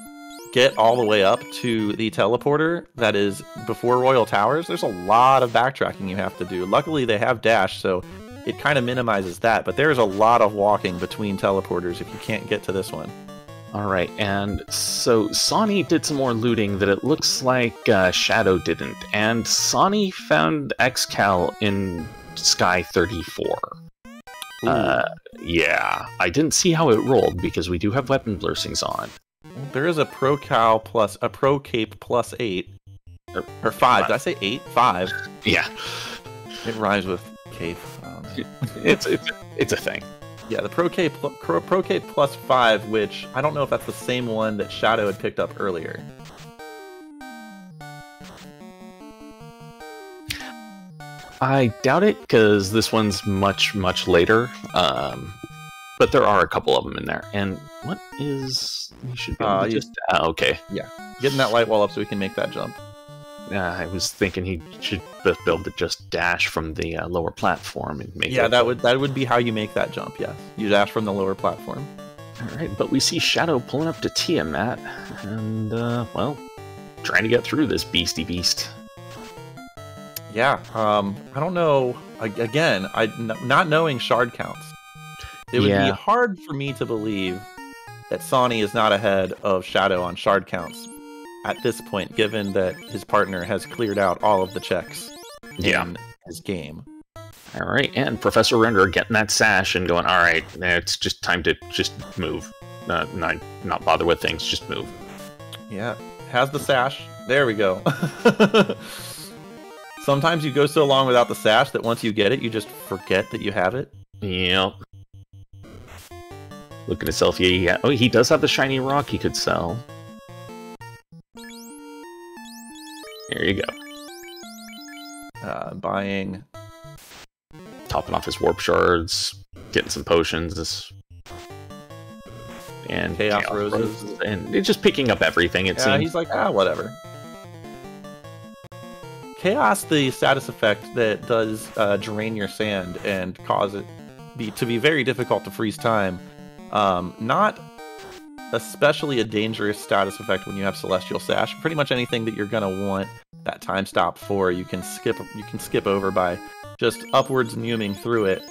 get all the way up to the teleporter that is before Royal Towers, there's a lot of backtracking you have to do. Luckily, they have dash, so it kind of minimizes that, but there's a lot of walking between teleporters if you can't get to this one. Alright, and so Sonny did some more looting that it looks like Shadow didn't, and Sonny found Excal in Sky 34. Yeah, I didn't see how it rolled because we do have weapon blessings on. There is a Pro Cape plus 8. Or 5. Did I say 8? 5. Yeah. It rhymes with cape. It's a thing. Yeah, the Pro Cape plus 5, which I don't know if that's the same one that Shadow had picked up earlier. I doubt it, because this one's much, much later. But there are a couple of them in there. And what is... You should be able to just... okay. Yeah. Getting that light wall up so we can make that jump. I was thinking he should be able to just dash from the lower platform and make it. Yeah, that would be how you make that jump, yes. You dash from the lower platform. Alright, but we see Shadow pulling up to Tiamat. And, well, trying to get through this beastie beast. Yeah, I don't know. Again, not knowing shard counts, it would be hard for me to believe that Sonny is not ahead of Shadow on shard counts at this point, given that his partner has cleared out all of the checks in his game. All right, and Professor Renderer getting that sash and going, all right, it's just time to just move. Not bother with things, just move. Yeah, has the sash. There we go. Sometimes you go so long without the sash that once you get it, you just forget that you have it. Yep. Look at himself. Yeah. Oh, he does have the shiny rock he could sell. There you go. Buying. Topping off his warp shards. Getting some potions. And Chaos Roses. And it's just picking up everything, it seems. He's like, whatever. Chaos, the status effect that does drain your sand and cause it to be very difficult to freeze time. Not especially a dangerous status effect when you have Celestial Sash. Pretty much anything that you're gonna want that time stop for, you can skip over by just upwards numing through it.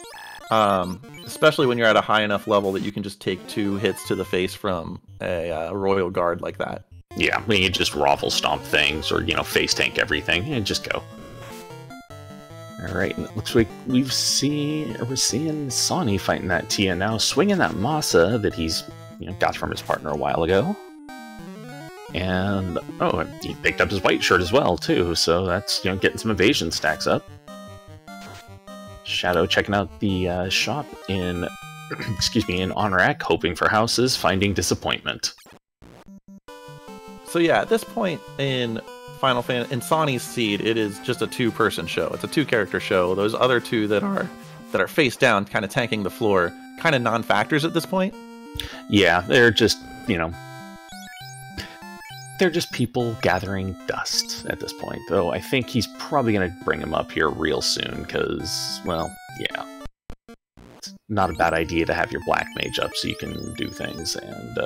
Especially when you're at a high enough level that you can just take 2 hits to the face from a Royal Guard like that. Yeah, I mean, you just raffle stomp things or, face tank everything and just go. Alright, and it looks like we're seeing Sonny fighting that Tia now, swinging that Masa that he's got from his partner a while ago. And, he picked up his white shirt as well, too, so that's, getting some evasion stacks up. Shadow checking out the shop in, excuse me, in Honorak, hoping for houses, finding disappointment. So yeah, at this point in Final Fantasy, in Sonny's Seed, it is just a two-person show. It's a two-character show. Those other two that are face down, kind of tanking the floor, kind of non-factors at this point. Yeah, they're just, you know, they're just people gathering dust at this point. Though I think he's probably going to bring him up here real soon, because, well, yeah. It's not a bad idea to have your black mage up so you can do things, and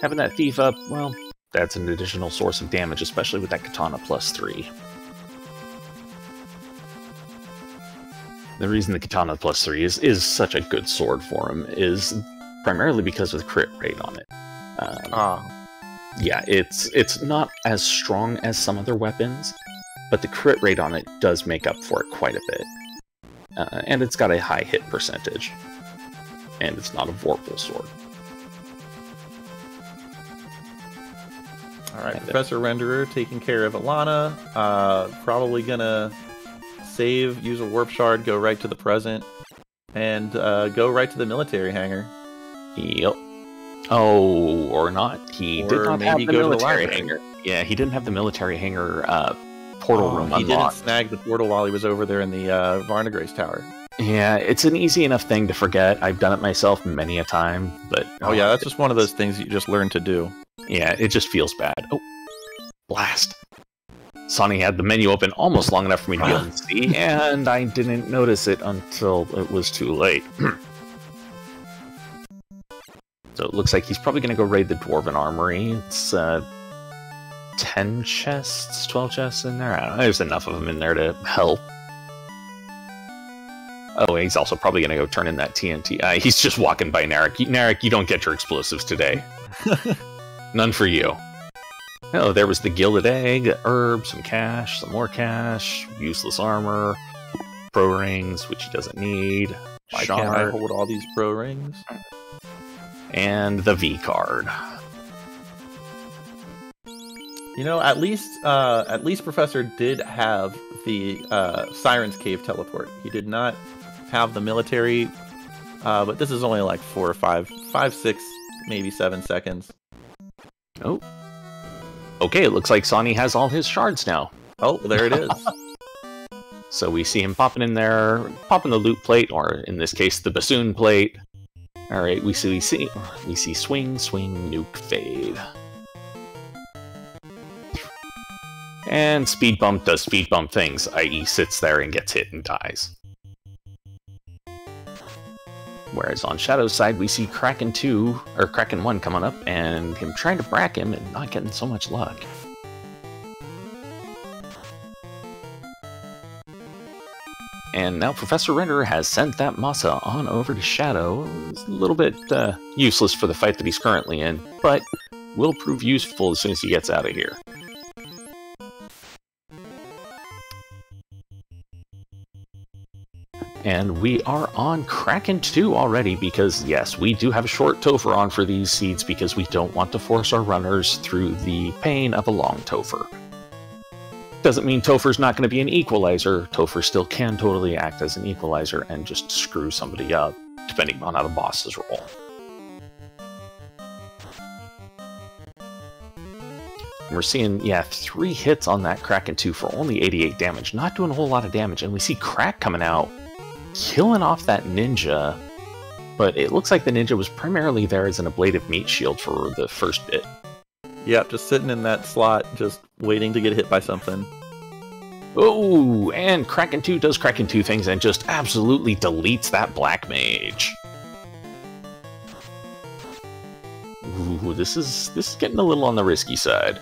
having that thief up, well, that's an additional source of damage, especially with that katana +3. The reason the katana +3 is such a good sword for him is primarily because of the crit rate on it. Yeah, it's not as strong as some other weapons, but the crit rate on it does make up for it quite a bit. And it's got a high hit percentage. And it's not a Vorpal sword. Alright, Professor Renderer taking care of Alana. Probably gonna save, use a warp shard, go right to the present, and go right to the military hangar. Yep. Oh, or not. He did not have the military hangar. Yeah, he didn't have the military hangar portal room unlocked. He didn't snag the portal while he was over there in the Varnagrace Tower. Yeah, it's an easy enough thing to forget. I've done it myself many a time, but... Oh yeah, that's just one of those things you just learn to do. Yeah, it just feels bad. Oh, blast. Sonny had the menu open almost long enough for me to be able to see, and I didn't notice it until it was too late. So it looks like he's probably going to go raid the Dwarven Armory. It's 10 chests, 12 chests in there. I don't know, there's enough of them in there to help. Oh, he's also probably going to go turn in that TNT. He's just walking by Narek. Narek, you don't get your explosives today. None for you. Oh, there was the Gilded Egg, herb, some cash, some more cash, useless armor, pro rings, which he doesn't need. Why can't I hold all these pro rings? And the V card. You know, at least Professor did have the Siren's Cave teleport. He did not have the military, but this is only like 4 or 5, 6, maybe 7 seconds. Oh. Okay, it looks like Sonny has all his shards now. Oh, there it is. So we see him popping in there, popping the loot plate, or in this case, the bassoon plate. All right, we see swing, swing, nuke, fade. And speed bump does speed bump things, i.e. sits there and gets hit and dies. Whereas on Shadow's side, we see Kraken 2, or Kraken 1 coming up, and him trying to brack him and not getting so much luck. And now Professor Renderer has sent that Masa on over to Shadow. It's a little bit useless for the fight that he's currently in, but will prove useful as soon as he gets out of here. And we are on Kraken 2 already because, yes, we do have a short Topher on for these seeds because we don't want to force our runners through the pain of a long Topher. Doesn't mean Topher's not going to be an equalizer. Topher still can totally act as an equalizer and just screw somebody up, depending on how the bosses roll. And we're seeing, yeah, 3 hits on that Kraken 2 for only 88 damage. Not doing a whole lot of damage. And we see Crack coming out, killing off that ninja. But it looks like the ninja was primarily there as an ablative meat shield for the first bit. Yep, just sitting in that slot, just waiting to get hit by something. Oh, and Kraken 2 does Kraken 2 things and just absolutely deletes that black mage. Ooh, this is getting a little on the risky side.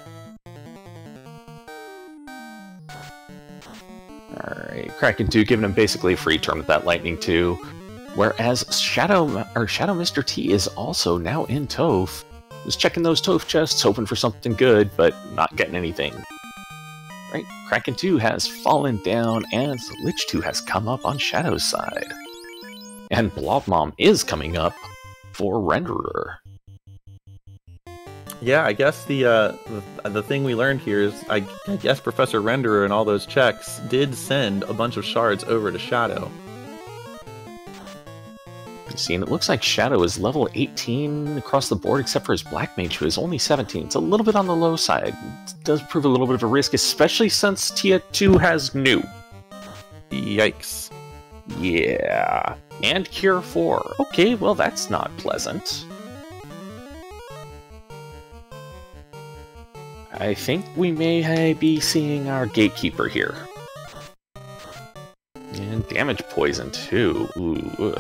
Alright, Kraken 2 giving him basically a free turn with that Lightning 2. Whereas Shadow Mr. T is also now in Toph. Just checking those Toph chests, hoping for something good, but not getting anything. Right, Kraken 2 has fallen down, and Lich 2 has come up on Shadow's side. And Blobmom is coming up for Renderer. Yeah, I guess the thing we learned here is, I guess Professor Renderer and all those checks did send a bunch of shards over to Shadow. see, and it looks like Shadow is level 18 across the board, except for his Black Mage, who is only 17. It's a little bit on the low side. It does prove a little bit of a risk, especially since Tier 2 has New. Yikes. Yeah. And Cure 4. Okay, well, that's not pleasant. I think we may be seeing our Gatekeeper here. And damage poison, too. Ooh.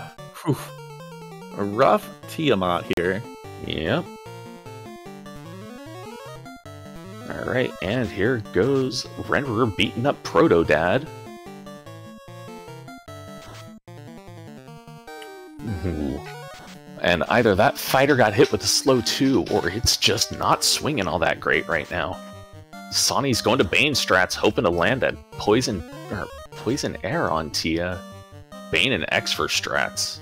Whew. A rough Tiamat here. Yep. Alright, and here goes Renderer beating up Proto-Dad. Ooh. And either that fighter got hit with a slow 2, or it's just not swinging all that great right now. Sonny's going to Bane strats, hoping to land a Poison Air on Tia. Bane and X for strats.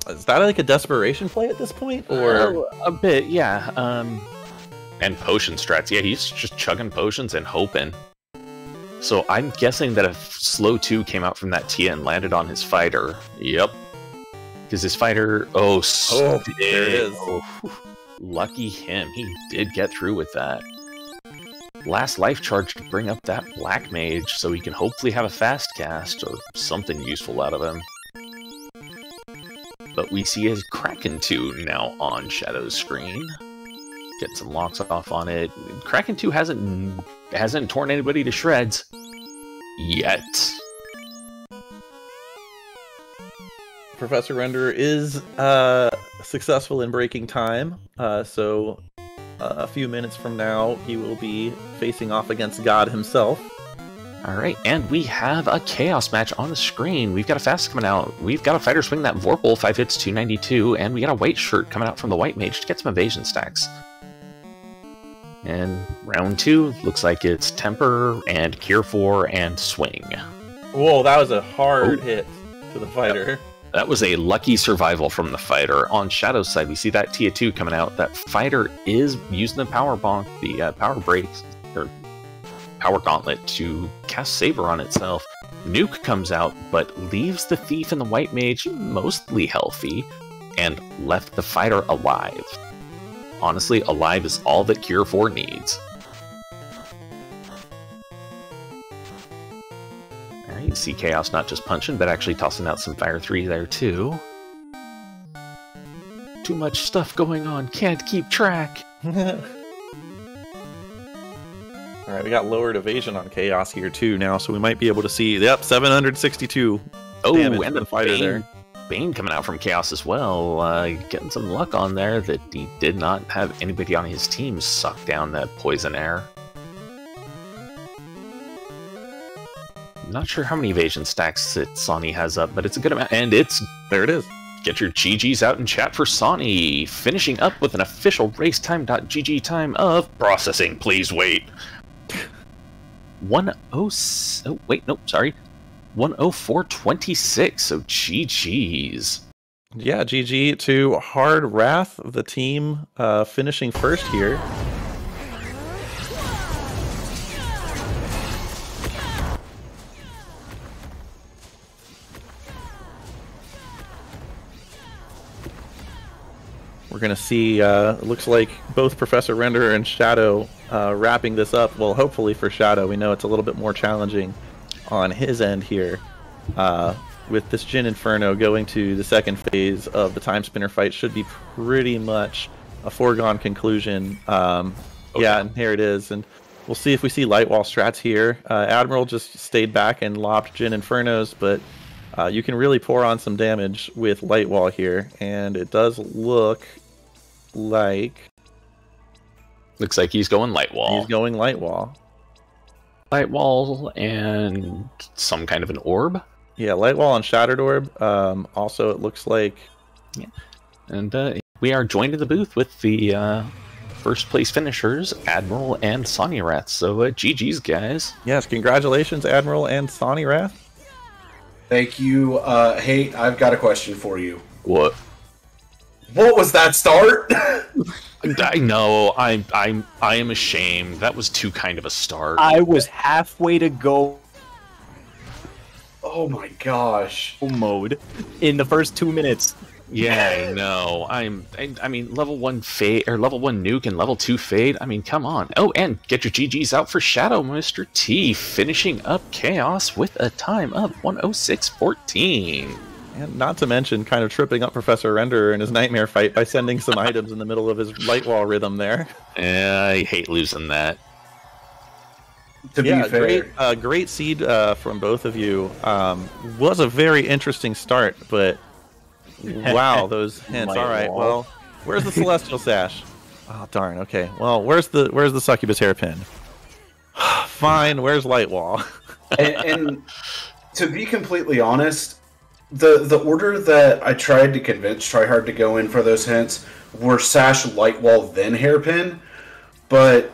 Is that like a desperation play at this point? Or a bit, yeah. And potion strats. Yeah, he's just chugging potions and hoping. So I'm guessing that if slow 2 came out from that Tia and landed on his fighter. Yep. Because his fighter... Oh, there it is. Oh, lucky him. He did get through with that. Last life charge to bring up that Black Mage so he can hopefully have a fast cast or something useful out of him. But we see his Kraken 2 now on Shadow's screen. Get some locks off on it. Kraken 2 hasn't torn anybody to shreds yet. Professor Renderer is successful in breaking time, so a few minutes from now he will be facing off against God himself. Alright, and we have a Chaos match on the screen. We've got a fast coming out. We've got a fighter swing that Vorpal, 5 hits, 292, and we got a white shirt coming out from the White Mage to get some evasion stacks. And round 2 looks like it's Temper and Cure 4 and Swing. Whoa, that was a hard hit to the fighter. Yep. That was a lucky survival from the fighter. On Shadow's side, we see that Tia 2 coming out. That fighter is using the Power Bonk, the Power Breaks, or Power Gauntlet to cast Saber on itself. Nuke comes out, but leaves the Thief and the White Mage mostly healthy, and left the fighter alive. Honestly, alive is all that Cure 4 needs. Alright, you see Chaos not just punching, but actually tossing out some Fire 3 there too. Too much stuff going on, can't keep track. Alright, we got lowered evasion on Chaos here too now, so we might be able to see, yep, 762 damage and the fighter there. Bane coming out from Chaos as well, getting some luck on there that he did not have anybody on his team suck down that Poison Air. Not sure how many evasion stacks that Sonny has up, but it's a good amount, and there it is. Get your GGs out in chat for Sonny, finishing up with an official racetime.gg time of processing, please wait. 104.26, so GG's. Yeah, GG to Hard Rath, the team finishing first here. We're going to see, it looks like both Professor Renderer and Shadow wrapping this up. Well, hopefully for Shadow. We know it's a little bit more challenging on his end here. With this Jin Inferno going to the second phase of the Timespinner fight should be pretty much a foregone conclusion. Okay. Yeah, and here it is. And we'll see if we see Lightwall strats here. Admiral just stayed back and lobbed Jin Infernos, but you can really pour on some damage with Lightwall here. And it does look like... Looks like he's going Lightwall. He's going Lightwall. Lightwall and some kind of an orb. Yeah, Lightwall and Shattered Orb. Also, it looks like... Yeah. And we are joined in the booth with the first place finishers, Admiral and Sonny Rath. So GG's, guys. Yes, congratulations, Admiral and Sonny Rath. Thank you. Hey, I've got a question for you. What? What was that start? I know. I am ashamed. That was too kind of a start. I was halfway to go. Oh my gosh. Mode in the first 2 minutes. Yeah, I know. I mean, level 1 fade or level 1 nuke and level 2 fade. I mean, come on. Oh, and get your GGs out for Shadow Mr. T, finishing up Chaos with a time of 106.14. And not to mention kind of tripping up Professor Renderer in his nightmare fight by sending some items in the middle of his light wall rhythm there. Yeah, I hate losing that. To be fair, great seed from both of you. Was a very interesting start, but wow, those hints. All right, well, where's the Celestial Sash? Oh darn. Okay, well, where's the Succubus Hairpin? Fine, where's Light Wall? and to be completely honest, the order that I tried to convince Tryhard to go in for those hints were Sash, Light Wall, then Hairpin, but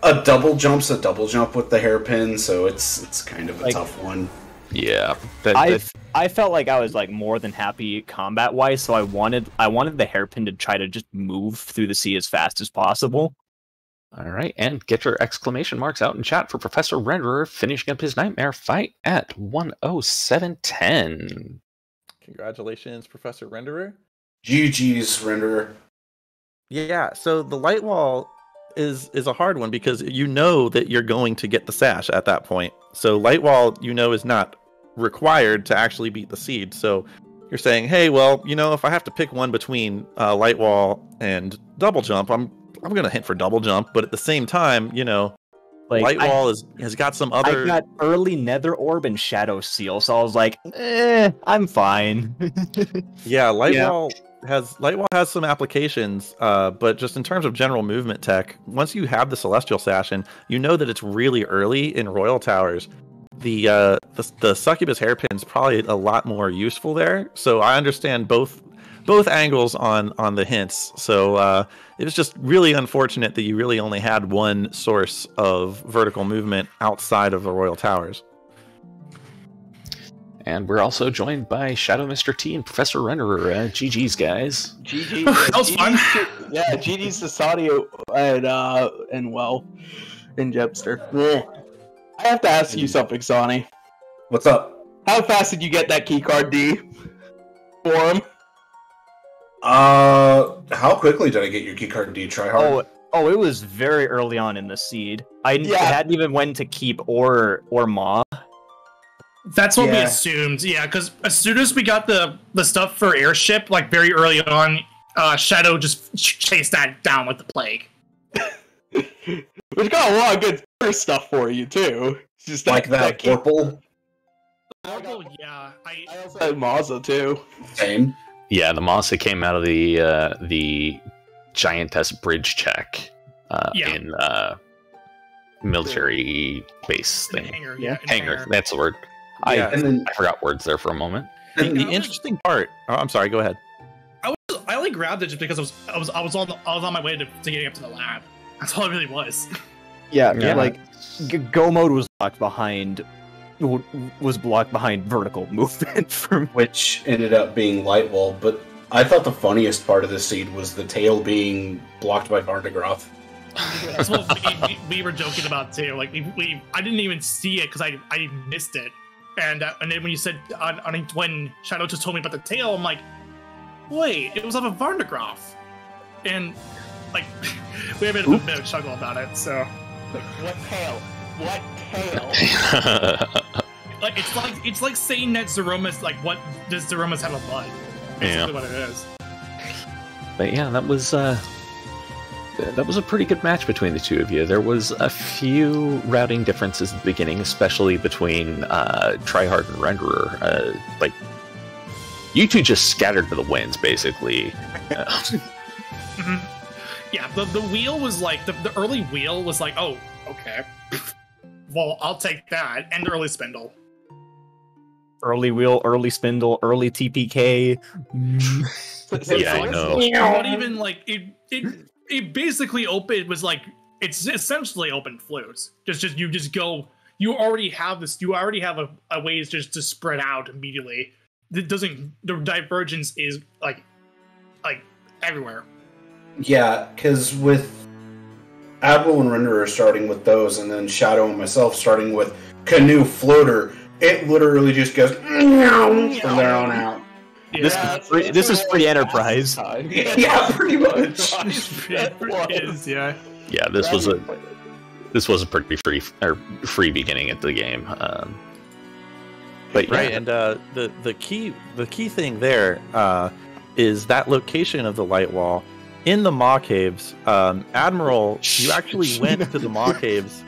a double jump's a double jump with the Hairpin, so it's kind of a tough one. Yeah, I felt like I was like more than happy combat wise, so I wanted the Hairpin to try to just move through the sea as fast as possible. All right, and get your exclamation marks out in chat for Professor Renderer finishing up his nightmare fight at 107.10. Congratulations, Professor Renderer. GG's, Renderer. Yeah, so the Light Wall is a hard one because you know that you're going to get the Sash at that point. So Light Wall, is not required to actually beat the seed. So you're saying, hey, well, if I have to pick one between Light Wall and Double Jump, I'm going to hint for Double Jump. But at the same time, Light Wall has got some other... I got early Nether Orb and Shadow Seal, so I was like, I'm fine. Yeah, Light Wall has some applications, but just in terms of general movement tech, once you have the Celestial Sash and you know that it's really early in Royal Towers, the Succubus Hairpin's probably a lot more useful there. So I understand both angles on the hints. So it was just really unfortunate that you really only had one source of vertical movement outside of the Royal Towers. And we're also joined by Shadow Mr. T and Professor Renderer. GG's, guys. GG. That was fun. Yeah, GG's to Sadio and Jepster. I have to ask you something, Sonny. What's up? How fast did you get that keycard D for him? How quickly did I get your keycard D, Tryhard? Oh, it was very early on in the seed. I hadn't even went to keep or Ma. That's what we assumed, yeah, because as soon as we got the stuff for airship, like very early on, Shadow just chased that down with the plague. Which got a lot of good first stuff for you, too. Just like that purple? Purple, yeah. I also had Mazza, too. Same. Yeah, the Masa came out of the Giantess Bridge check in military base thing. Hangar, that's the word. I forgot words there for a moment. The interesting part. Oh, I'm sorry. Go ahead. I only grabbed it just because I was on my way to getting up to the lab. That's all it really was. Yeah. Like Go mode was blocked behind vertical movement from which ended up being Light Wall. But I thought the funniest part of this seed was the tail being blocked by Varndegroth. That's what we were joking about too. Like I didn't even see it because I missed it. And then when you said when Shadow just told me about the tail, I'm like, wait, it was off of Varndegroth. And like we had a bit of a chuckle about it. So like, what tail? What tail? Like it's like saying that Zeroma's like, what does Zeroma's have a blood? Basically what it is. But yeah, that was a pretty good match between the two of you. There was a few routing differences at the beginning, especially between Tryhard and Renderer. Like, you two just scattered to the winds, basically. Mm-hmm. Yeah, the wheel was like, the early wheel was like, oh, okay. Well, I'll take that, and the early spindle. Early wheel, early spindle, early TPK. Yeah, I know. Not even like it basically open was like it's essentially open flutes. You already have a ways just to spread out immediately. The divergence is like everywhere. Yeah, because with Admiral and Renderer starting with those, and then Shadow and myself starting with Canoe Floater, it literally just goes from there on out. This is free Enterprise. Yeah, pretty much. It is, yeah. Yeah, this was a pretty free beginning at the game. But yeah. Right, and the key thing there is that location of the light wall in the Maw Caves. Admiral, you actually went to the Maw Caves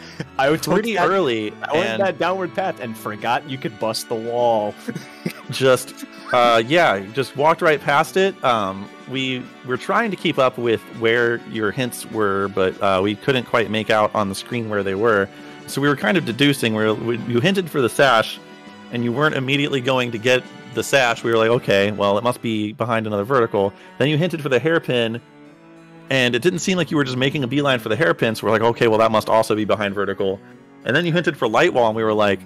pretty early. I went that downward path and forgot you could bust the wall. just walked right past it. We were trying to keep up with where your hints were, but we couldn't quite make out on the screen where they were. So we were kind of deducing where you hinted for the sash, and you weren't immediately going to get the sash. We were like, okay, well, it must be behind another vertical. Then you hinted for the hairpin, and it didn't seem like you were just making a beeline for the hairpin. So we're like, okay, well, that must also be behind vertical. And then you hinted for light wall, and we were like,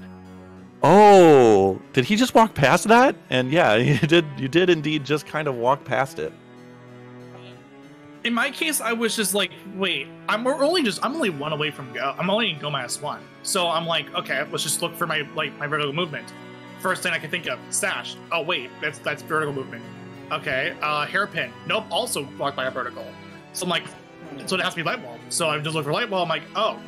oh, did he just walk past that? And yeah, you did indeed just kind of walk past it. In my case, I was just like, wait, I'm only one away from go. I'm only in go -1. So I'm like, okay, let's just look for my vertical movement. First thing I can think of, stash. Oh wait, that's vertical movement. Okay, hairpin. Nope, also blocked by a vertical. So I'm like, so it has to be light wall. So I just look for light wall. I'm like, oh,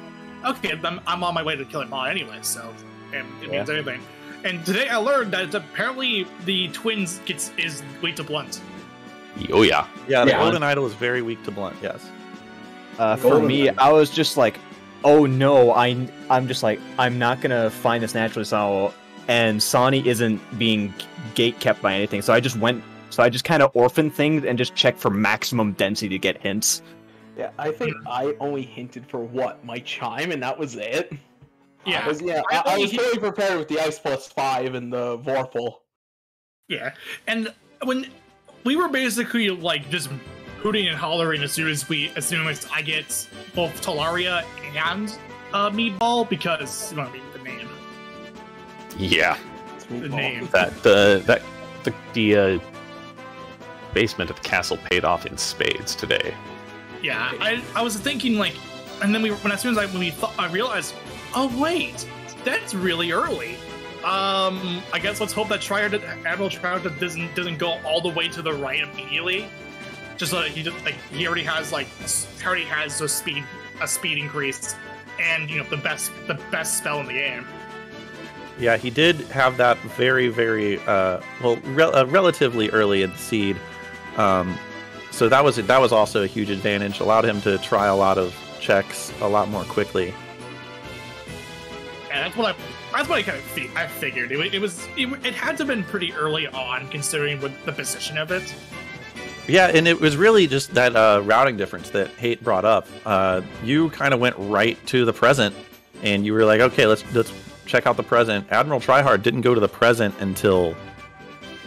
okay, I'm on my way to killing Maw anyway. So and it means anything. And today I learned that apparently the twins is weak to blunt. Oh yeah. Yeah, the Golden Idol is very weak to blunt, yes. For me, I was just like, oh no, I'm just like, I'm not gonna find this naturally, and Sani isn't being gate kept by anything, so I just kind of orphaned things and just checked for maximum density to get hints. Yeah, I think I only hinted for my chime, and that was it. Yeah, I was totally prepared with the Ice +5 and the Vorpal. Yeah, and when we were basically like just hooting and hollering as soon as I get both Talaria and Meatball, because you know the name. Yeah. The name. The basement of the castle paid off in spades today. Yeah, I was thinking like, and then I realized, oh wait, that's really early. I guess let's hope that Admiral Tryhard doesn't go all the way to the right immediately. Just so that he already has a speed increase, and you know the best spell in the game. Yeah, he did have that very, very relatively early in the seed. So that was also a huge advantage. Allowed him to try a lot of checks a lot more quickly. And that's what I kind of I figured. It had to have been pretty early on, considering the position of it. Yeah, and it was really just that routing difference that Hate brought up. You kind of went right to the present, and you were like, okay, let's check out the present. Admiral Tryhard didn't go to the present until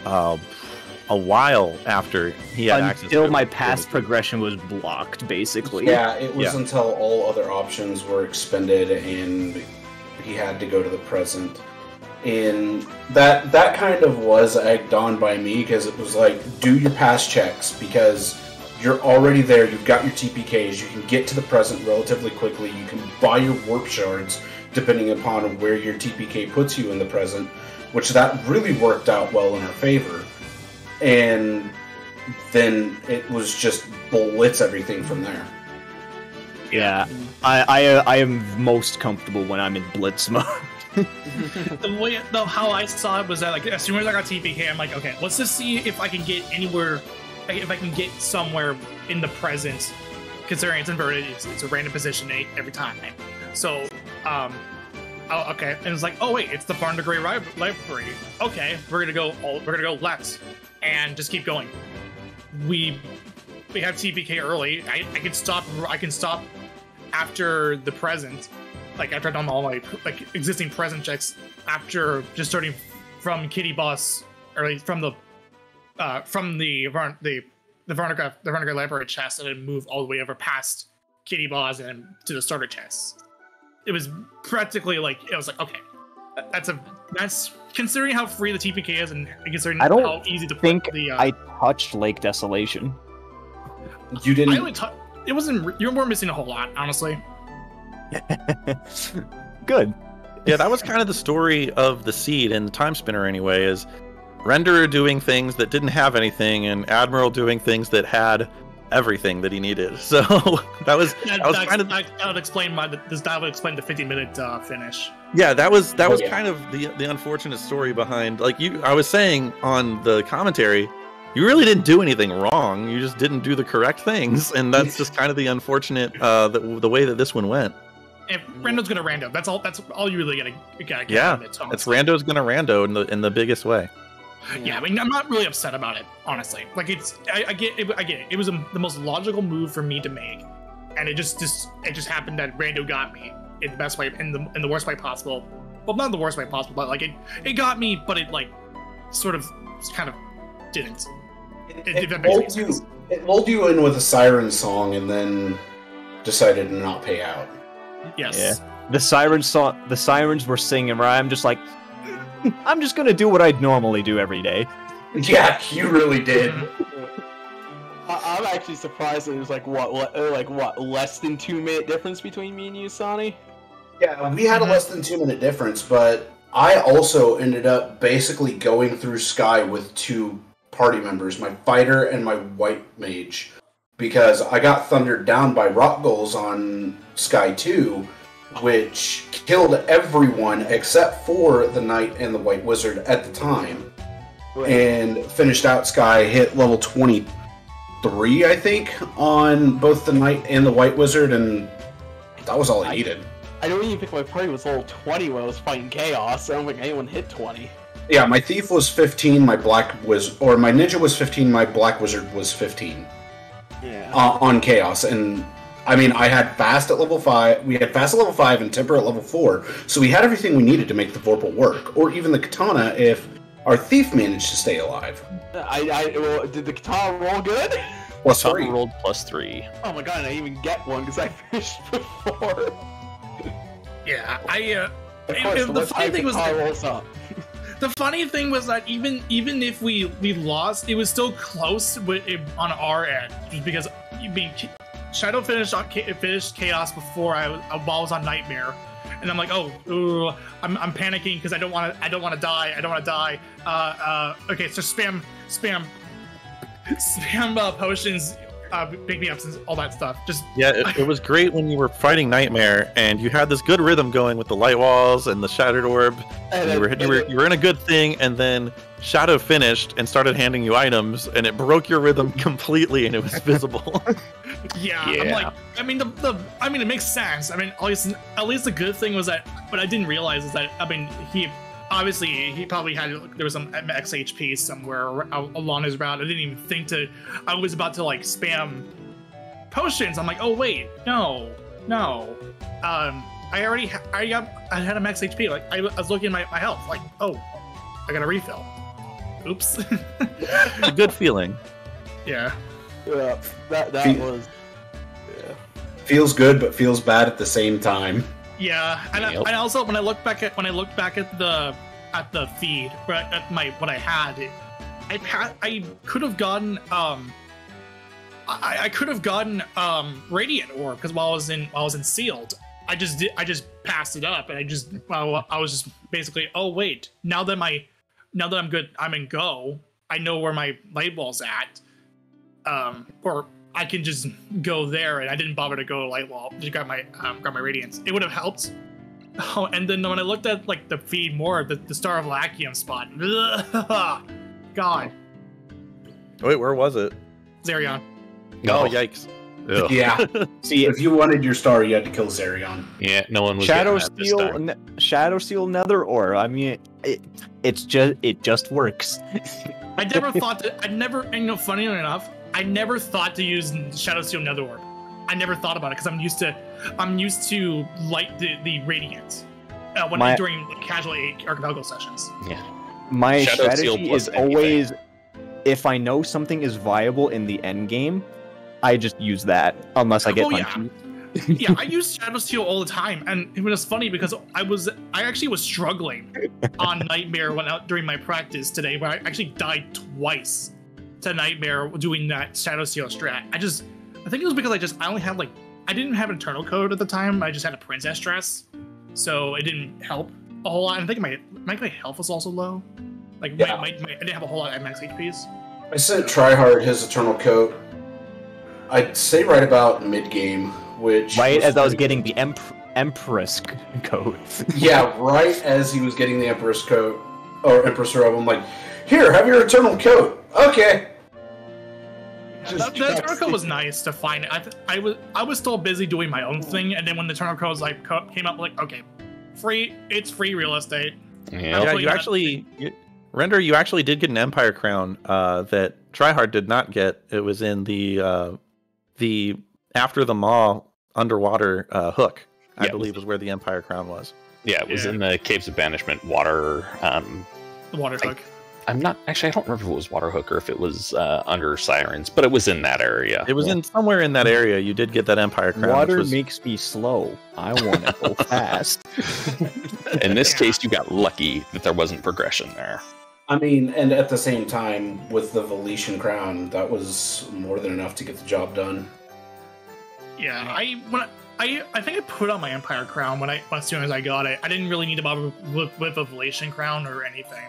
a while after he had access to it. Until my past progression was blocked, basically. Yeah, it was until all other options were expended and he had to go to the present. And that kind of was egged on by me, because it was like, do your past checks, because you're already there, you've got your TPKs, you can get to the present relatively quickly, you can buy your warp shards depending upon where your TPK puts you in the present, which that really worked out well in our favor. And then it was just blitz everything from there. Yeah, I am most comfortable when I'm in blitz mode. How I saw it was that, like, as soon as I got TPK, I'm like, okay, let's just see if I can get anywhere, if I can get somewhere in the present, considering it's inverted, it's a random position every time. So, okay, and it's like, oh wait, it's the Barn to Grey library. Okay, we're gonna go left, and just keep going. We have TPK early. I can stop after the present. Like, after I've done all my existing present checks, after just starting from Kitty Boss, or from the Varnigar library chest, and then move all the way over past Kitty Boss and to the starter chest. It was practically like, I was like, okay, that's considering how free the TPK is, and considering how easy to think put the. I touched Lake Desolation. You didn't. I only it wasn't. You were missing a whole lot, honestly. Good. Yeah, that was kind of the story of the seed and the Timespinner anyway, is Renderer doing things that didn't have anything, and Admiral doing things that had everything that he needed. So that was kind of that would explain the 50-minute finish. Yeah, that was kind of the unfortunate story behind, like I was saying on the commentary, you really didn't do anything wrong. You just didn't do the correct things, and that's just kind of the unfortunate the way that this one went. If Rando's gonna rando, that's all you really gotta get. Yeah, out of it, it's Rando's gonna rando in the biggest way. Yeah, I mean, I'm not really upset about it, honestly. Like, I get it. It was the most logical move for me to make, and it just happened that Rando got me in the best way, in the worst way possible. Well, not the worst way possible, but like it got me, but it like sort of kind of didn't. It lulled you in with a siren song, and then decided to not pay out. Yes. Yeah. The sirens were singing, where I'm just like, I'm just gonna do what I'd normally do every day. Yeah, you really did. I'm actually surprised that there's like less than 2 minute difference between me and you, Sonny. Yeah, we had a less than 2 minute difference, but I also ended up basically going through Sky with 2 party members, my fighter and my white mage, because I got thundered down by rock goals on Sky 2, which killed everyone except for the knight and the white wizard at the time. And finished out Sky, hit level 23, I think, on both the knight and the white wizard, and that was all I needed. I don't even think my party was level 20 when I was fighting Chaos. I don't think anyone hit 20. Yeah, my thief was 15, my ninja was 15, my black wizard was 15. Yeah. On Chaos, and I mean, I had fast at level 5, we had fast at level 5 and temper at level 4, so we had everything we needed to make the Vorpal work, or even the katana if our thief managed to stay alive. Well, did the katana roll good? +3. Rolled +3. Oh my god, I didn't even get one because I finished before. Yeah, the funny thing was the funny thing was that even if we lost, it was still close on our end, just because Shadow finished Chaos before while I was on Nightmare, and I'm like, I'm panicking because I don't want to die. Okay, so spam potions, pick me up, all that stuff. Just it was great when you were fighting Nightmare and you had this good rhythm going with the light walls and the shattered orb. And you were in a good thing, and then Shadow finished and started handing you items, and it broke your rhythm completely, and it was visible. Yeah. I'm like, I mean, it makes sense. I mean, at least the good thing was that, what I didn't realize is that, I mean, he probably there was some max HP somewhere along his route. I didn't even think I was about to like spam potions. I'm like, oh wait, no. I had a max HP. Like, I was looking at my health, like, oh, I got a refill. Oops. A good feeling. Yeah. Yeah, that was. Yeah. Feels good, but feels bad at the same time. Yeah, and I also when I looked back at the feed, what I had, I could have gotten I could have gotten Radiant Orb, because while I was in Sealed, I just passed it up, and I was just basically, oh wait, now that I'm good, I'm in Go, I know where my light wall's at. Or I can just go there, and I didn't bother to go light wall. Just grab my radiance. It would have helped. Oh, and then when I looked at like the feed more, the Star of Lachium spot. God. Wait, where was it? Zerion. Oh, yikes. Ugh. Yeah. See, if you wanted your star, you had to kill Zerion. Yeah, no one was Shadow getting that this time. Shadow Steel Nether Ore. I mean, it just works. I never thought that. Funny enough, I never thought to use Shadow Steel Nether Orb. I never thought about it because I'm used to light the radiant during casual archipelago sessions. Yeah. My Shadow Steel strategy plus is anything. always, if I know something is viable in the end game, I just use that unless I get punchy. Yeah, I use Shadow Steel all the time, and it was funny because I actually was struggling on Nightmare during my practice today, where I actually died twice to Nightmare doing that Shadow Steel strat. I think it was because I didn't have an Eternal Code at the time. I just had a Princess Dress, so it didn't help a whole lot. I think my health was also low. Like, Yeah. I didn't have a whole lot of max HPs. I sent Tryhard his Eternal Coat. I'd say right about mid-game, which... Right as I was getting the Empress coat. Yeah, right as he was getting the Empress Coat, or Empress Robe, I'm like, here, have your Eternal Coat. Okay. The Eternal Coat was nice to find. I was still busy doing my own thing, and then when the Eternal Coat was like came up, like, okay, it's free real estate. Yeah, you actually... Render, you actually did get an Empire Crown that Tryhard did not get. It was in the After the Maw underwater hook, I believe was where the Empire Crown was. Yeah, it was in the Caves of Banishment water. The water hook. I don't remember if it was water hook or if it was under Sirens, but it was in that area. It was in somewhere in that area. You did get that Empire Crown. Water makes me slow. I want to go fast. In this case, you got lucky that there wasn't progression there. I mean, and at the same time, with the Valetian Crown, that was more than enough to get the job done. Yeah, I think I put on my Empire Crown as soon as I got it. I didn't really need to bother with a Valetian Crown or anything.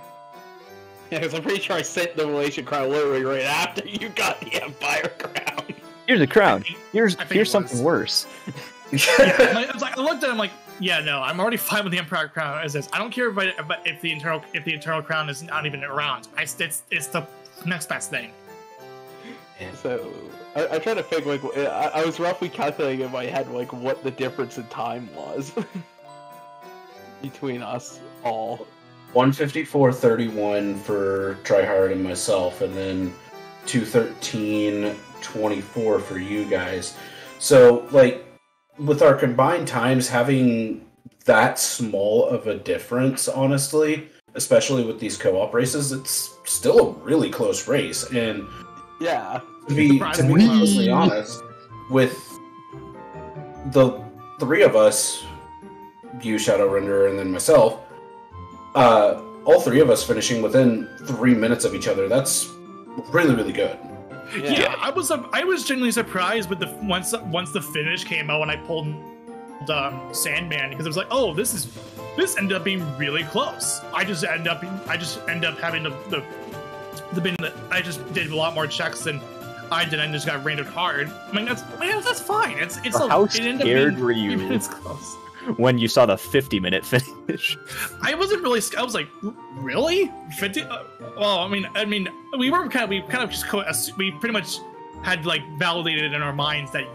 Yeah, because I'm pretty sure I sent the Valetian Crown literally right after you got the Empire Crown. Here's a crown. Here's it something worse. Yeah, I looked at it, I'm like, yeah, no, I'm already fine with the Empire Crown as is. I don't care if the Eternal Crown is not even around. It's the next best thing. So I tried to figure, like, I was roughly calculating in my head, like, what the difference in time was between us all. 154.31 for Tryhard and myself, and then 213.24 for you guys. So, like, with our combined times, having that small of a difference, honestly, especially with these co-op races, it's still a really close race. And yeah, to be completely honest, with the three of us, you, Shadow Renderer, and then myself, all three of us finishing within 3 minutes of each other, that's really, really good. Yeah, I was genuinely surprised with once the finish came out when I pulled Sandman, because it was like, oh, this ended up being really close. I just end up having I just did a lot more checks than I did, and just got rated hard. I mean, that's fine. How scared were you? It's close. When you saw the 50-minute finish? I wasn't really. I was like, really? 50? Well, I mean, we pretty much had like validated in our minds that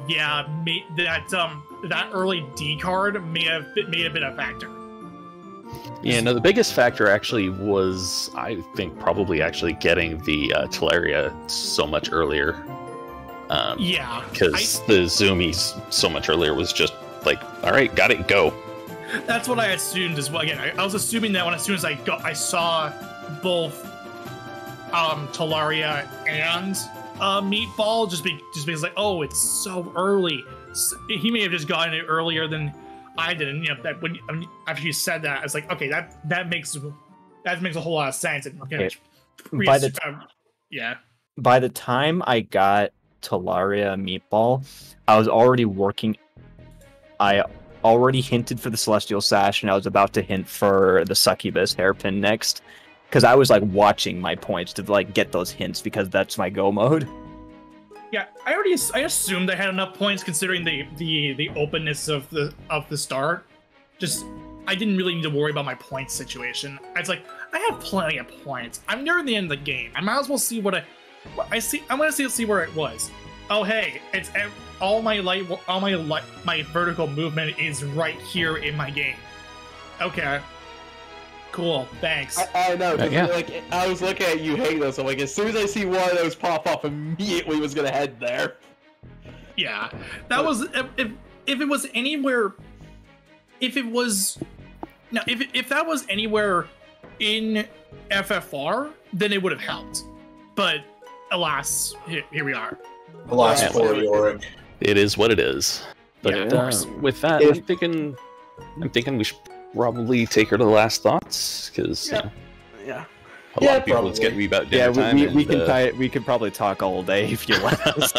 that early D card may have been a factor. Yeah, no, the biggest factor actually was, I think, probably actually getting the Teleria so much earlier. Because the Zoomies so much earlier was just like, all right, got it, go. That's what I assumed as well. Again, I was assuming that as soon as I saw both Talaria and Meatball, just because like, oh, it's so early. He may have just gotten it earlier than I did, and after you said that, I was like, okay, that makes a whole lot of sense. And by the time I got Talaria Meatball, I was already working. I already hinted for the Celestial Sash, and I was about to hint for the Succubus Hairpin next, because I was like watching my points to like get those hints, because that's my go mode. Yeah, I assumed I had enough points considering the openness of the start. Just I didn't really need to worry about my points situation. I was like, I have plenty of points. I'm near the end of the game. I might as well see what I see. I'm gonna see where it was. Oh hey, it's my vertical movement is right here in my game. Okay. Cool, thanks. I know, like, I was looking at you hang those, so like, as soon as I see one of those pop up, immediately was gonna head there. Yeah, that was, if it was anywhere, if that was anywhere in FFR, then it would have helped. But, alas, here we are. Alas, poor Yorick. It is what it is. But with that, I'm thinking we should probably take her to the last thoughts, because a lot of people it's getting to be about dinner time. We could probably talk all day if you want us.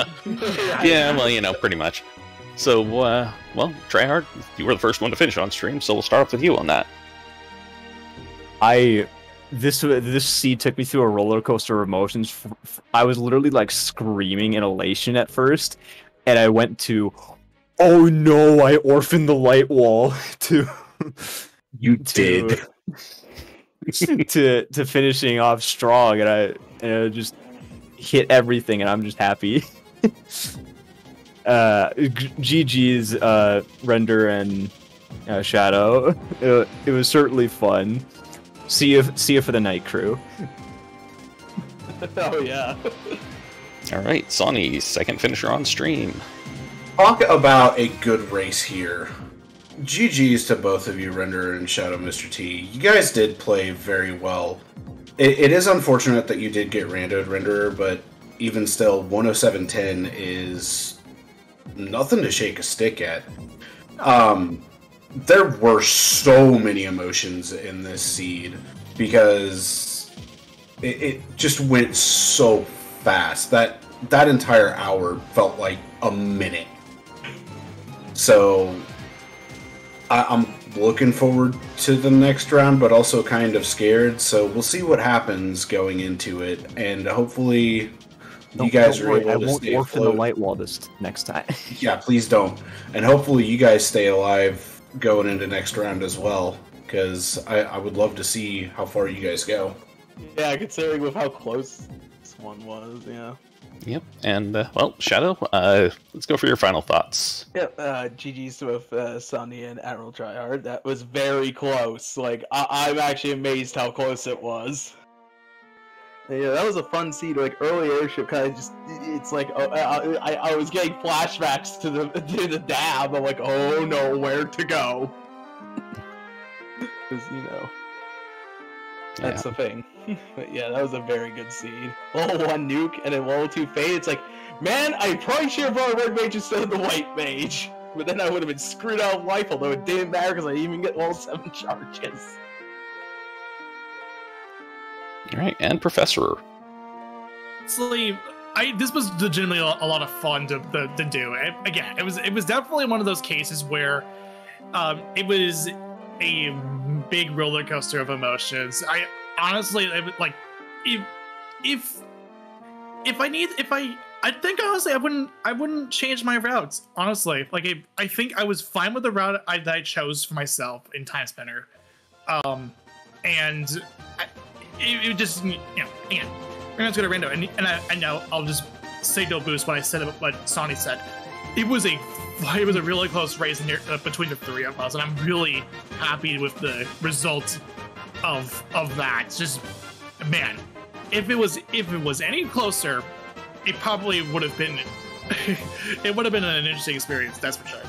Yeah, well, pretty much. So, Tryhard, you were the first one to finish on stream, so we'll start off with you on that. I this seed took me through a roller coaster of emotions. I was literally like screaming in elation at first, and I went to, oh no, I orphaned the light wall to did. to finishing off strong, and I just hit everything, and I'm just happy. GG's Render and Shadow. It was certainly fun. See you for the night crew. Oh yeah. All right, Sonny, second finisher on stream. Talk about a good race here. GG's to both of you, Render and Shadow Mr. T. You guys did play very well. It is unfortunate that you did get randoed, Renderer, but even still, 107.10 is nothing to shake a stick at. There were so many emotions in this seed because it just went so fast. That entire hour felt like a minute. So I'm looking forward to the next round, but also kind of scared. So we'll see what happens going into it, and hopefully you guys are able to stay afloat. I won't orphan the light wall this next time. Yeah, please don't. And hopefully you guys stay alive going into next round as well, because I would love to see how far you guys go. Yeah, considering with how close this one was, yeah. Yep, and well, Shadow, let's go for your final thoughts. Yep, GG's with Sonny and Admiral Tryhard. That was very close. Like, I'm actually amazed how close it was. Yeah, that was a fun scene. Like, early airship kind of just, it's like, I was getting flashbacks to the dab. I'm like, oh no, where to go? Because, you know, that's the thing. But yeah, that was a very good seed. Level 1 nuke and then level 2 fade. It's like, man, I probably should have brought a red mage instead of the white mage. But then I would have been screwed out of life, although it didn't matter because I didn't even get level 7 charges. Alright, and Professor. Honestly, this was legitimately a lot of fun to do. Again, it was definitely one of those cases where it was a big roller coaster of emotions. I honestly, like, I think honestly I wouldn't change my routes. Honestly, like I think I was fine with the route that I chose for myself in Timespinner, and it just, you know, again, we're gonna go to Rando, and I know I'll just say no boost when I said what Sonny said. It was a really close race between the three of us, and I'm really happy with the result of that. It's just, man, if it was any closer, it probably would have been it would have been an interesting experience, that's for sure.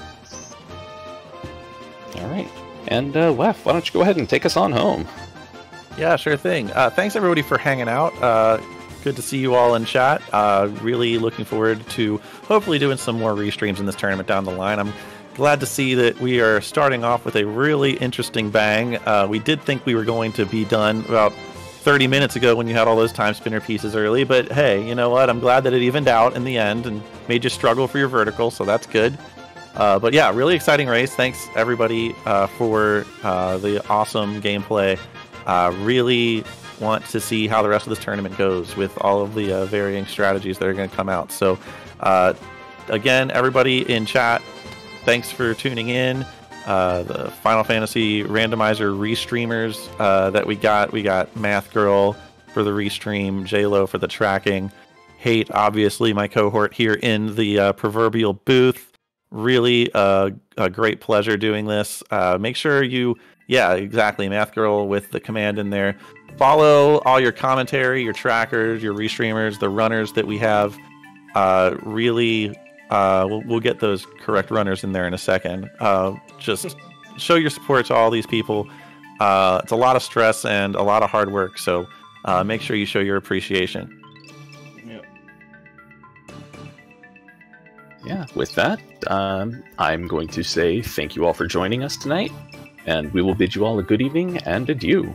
All right, and Wef, why don't you go ahead and take us on home? Yeah, sure thing. Thanks everybody for hanging out. Good to see you all in chat. Really looking forward to hopefully doing some more restreams in this tournament down the line. I'm glad to see that we are starting off with a really interesting bang. We did think we were going to be done about 30 minutes ago when you had all those Timespinner pieces early, but hey, you know what? I'm glad that it evened out in the end and made you struggle for your vertical, so that's good. But yeah, really exciting race. Thanks everybody for the awesome gameplay. Really want to see how the rest of this tournament goes with all of the varying strategies that are going to come out. So again, everybody in chat, thanks for tuning in. The Final Fantasy Randomizer restreamers that we got Math Girl for the restream, J-Lo for the tracking, Hate, obviously my cohort here in the proverbial booth. Really a great pleasure doing this. Make sure you, yeah, exactly, Math Girl with the command in there. Follow all your commentary, your trackers, your restreamers, the runners that we have. Really, we'll get those correct runners in there in a second. Just show your support to all these people. It's a lot of stress and a lot of hard work, so make sure you show your appreciation. Yeah, with that, I'm going to say thank you all for joining us tonight, and we will bid you all a good evening and adieu.